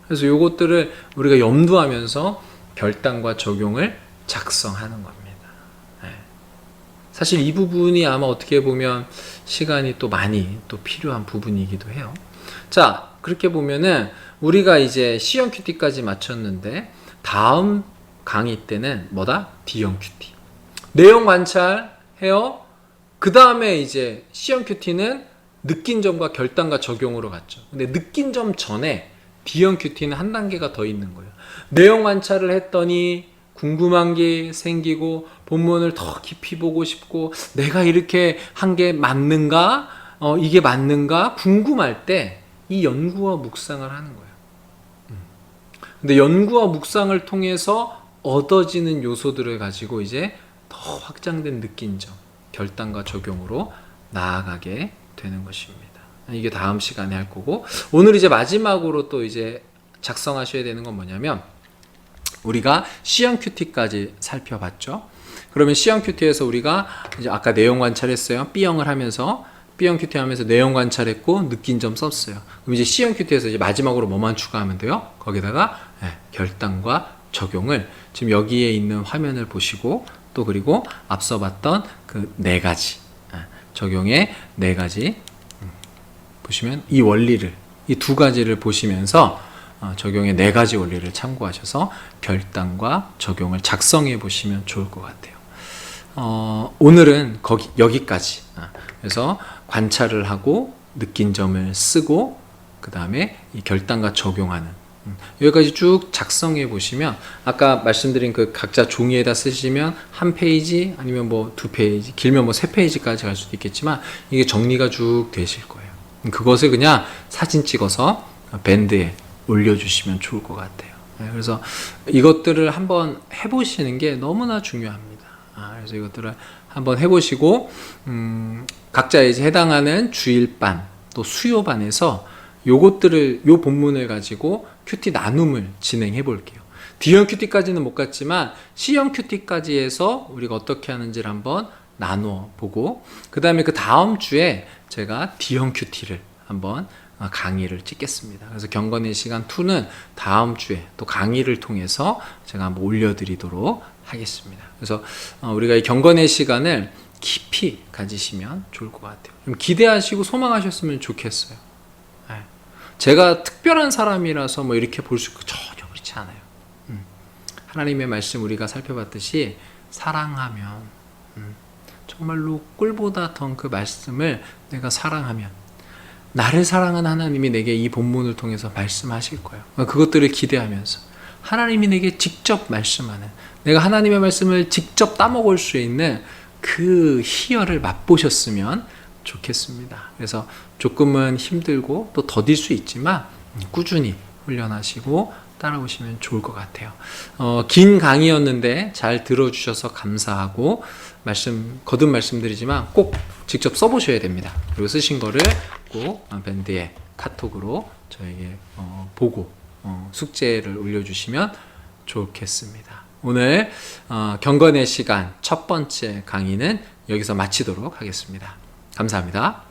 그래서 이것들을 우리가 염두하면서 결단과 적용을 작성하는 겁니다. 사실 이 부분이 아마 어떻게 보면 시간이 또 많이 또 필요한 부분이기도 해요. 자, 그렇게 보면은 우리가 이제 C형 큐티까지 마쳤는데 다음 강의 때는 뭐다? D형 큐티. 내용 관찰해요. 그 다음에 이제 C형 큐티는 느낀 점과 결단과 적용으로 갔죠. 근데 느낀 점 전에 D형 큐티는 한 단계가 더 있는 거예요. 내용 관찰을 했더니 궁금한 게 생기고 본문을 더 깊이 보고 싶고 내가 이렇게 한 게 맞는가? 이게 맞는가? 궁금할 때 이 연구와 묵상을 하는 거예요. 근데 연구와 묵상을 통해서 얻어지는 요소들을 가지고 이제 더 확장된 느낀 점, 결단과 적용으로 나아가게 되는 것입니다. 이게 다음 시간에 할 거고, 오늘 이제 마지막으로 또 이제 작성하셔야 되는 건 뭐냐면, 우리가 C형 큐티까지 살펴봤죠. 그러면 C형 큐티에서 우리가 이제 아까 내용 관찰했어요. B형을 하면서 B형 큐티 하면서 내용 관찰했고 느낀 점 썼어요. 그럼 이제 C형 큐티에서 이제 마지막으로 뭐만 추가하면 돼요? 거기다가 결단과 적용을 지금 여기에 있는 화면을 보시고 또 그리고 앞서 봤던 그 네 가지 적용의 네 가지 보시면 이 원리를, 이 두 가지를 보시면서 적용의 네 가지 원리를 참고하셔서 결단과 적용을 작성해 보시면 좋을 것 같아요. 오늘은 여기까지. 그래서 관찰을 하고 느낀 점을 쓰고 그 다음에 이 결단과 적용하는 여기까지 쭉 작성해 보시면 아까 말씀드린 그 각자 종이에다 쓰시면 한 페이지 아니면 뭐 두 페이지 길면 뭐 세 페이지까지 갈 수도 있겠지만 이게 정리가 쭉 되실 거예요. 그것을 그냥 사진 찍어서 밴드에 올려주시면 좋을 것 같아요. 그래서 이것들을 한번 해보시는 게 너무나 중요합니다. 그래서 이것들을 한번 해보시고 각자 이제 해당하는 주일반 또 수요반에서 요것들을 요 본문을 가지고 큐티 나눔을 진행해 볼게요. D형 큐티까지는 못 갔지만 C형 큐티까지 해서 우리가 어떻게 하는지를 한번 나누어 보고 그 다음에 그 다음 주에 제가 D형 큐티를 한번 강의를 찍겠습니다. 그래서 경건의 시간 2는 다음 주에 또 강의를 통해서 제가 한번 올려드리도록 하겠습니다. 그래서 우리가 이 경건의 시간을 깊이 가지시면 좋을 것 같아요. 좀 기대하시고 소망하셨으면 좋겠어요. 제가 특별한 사람이라서 뭐 이렇게 볼 수 있고 전혀 그렇지 않아요. 하나님의 말씀 우리가 살펴봤듯이 사랑하면 정말로 꿀보다 더 그 말씀을 내가 사랑하면 나를 사랑하는 하나님이 내게 이 본문을 통해서 말씀하실 거예요. 그것들을 기대하면서 하나님이 내게 직접 말씀하는, 내가 하나님의 말씀을 직접 따먹을 수 있는 그 희열을 맛보셨으면 좋겠습니다. 그래서 조금은 힘들고 또 더딜 수 있지만 꾸준히 훈련하시고 따라오시면 좋을 것 같아요. 긴 강의였는데 잘 들어주셔서 감사하고, 거듭 말씀드리지만 꼭 직접 써보셔야 됩니다. 그리고 쓰신 거를 꼭 밴드에 카톡으로 저에게 보고 숙제를 올려주시면 좋겠습니다. 오늘 경건의 시간 첫 번째 강의는 여기서 마치도록 하겠습니다. 감사합니다.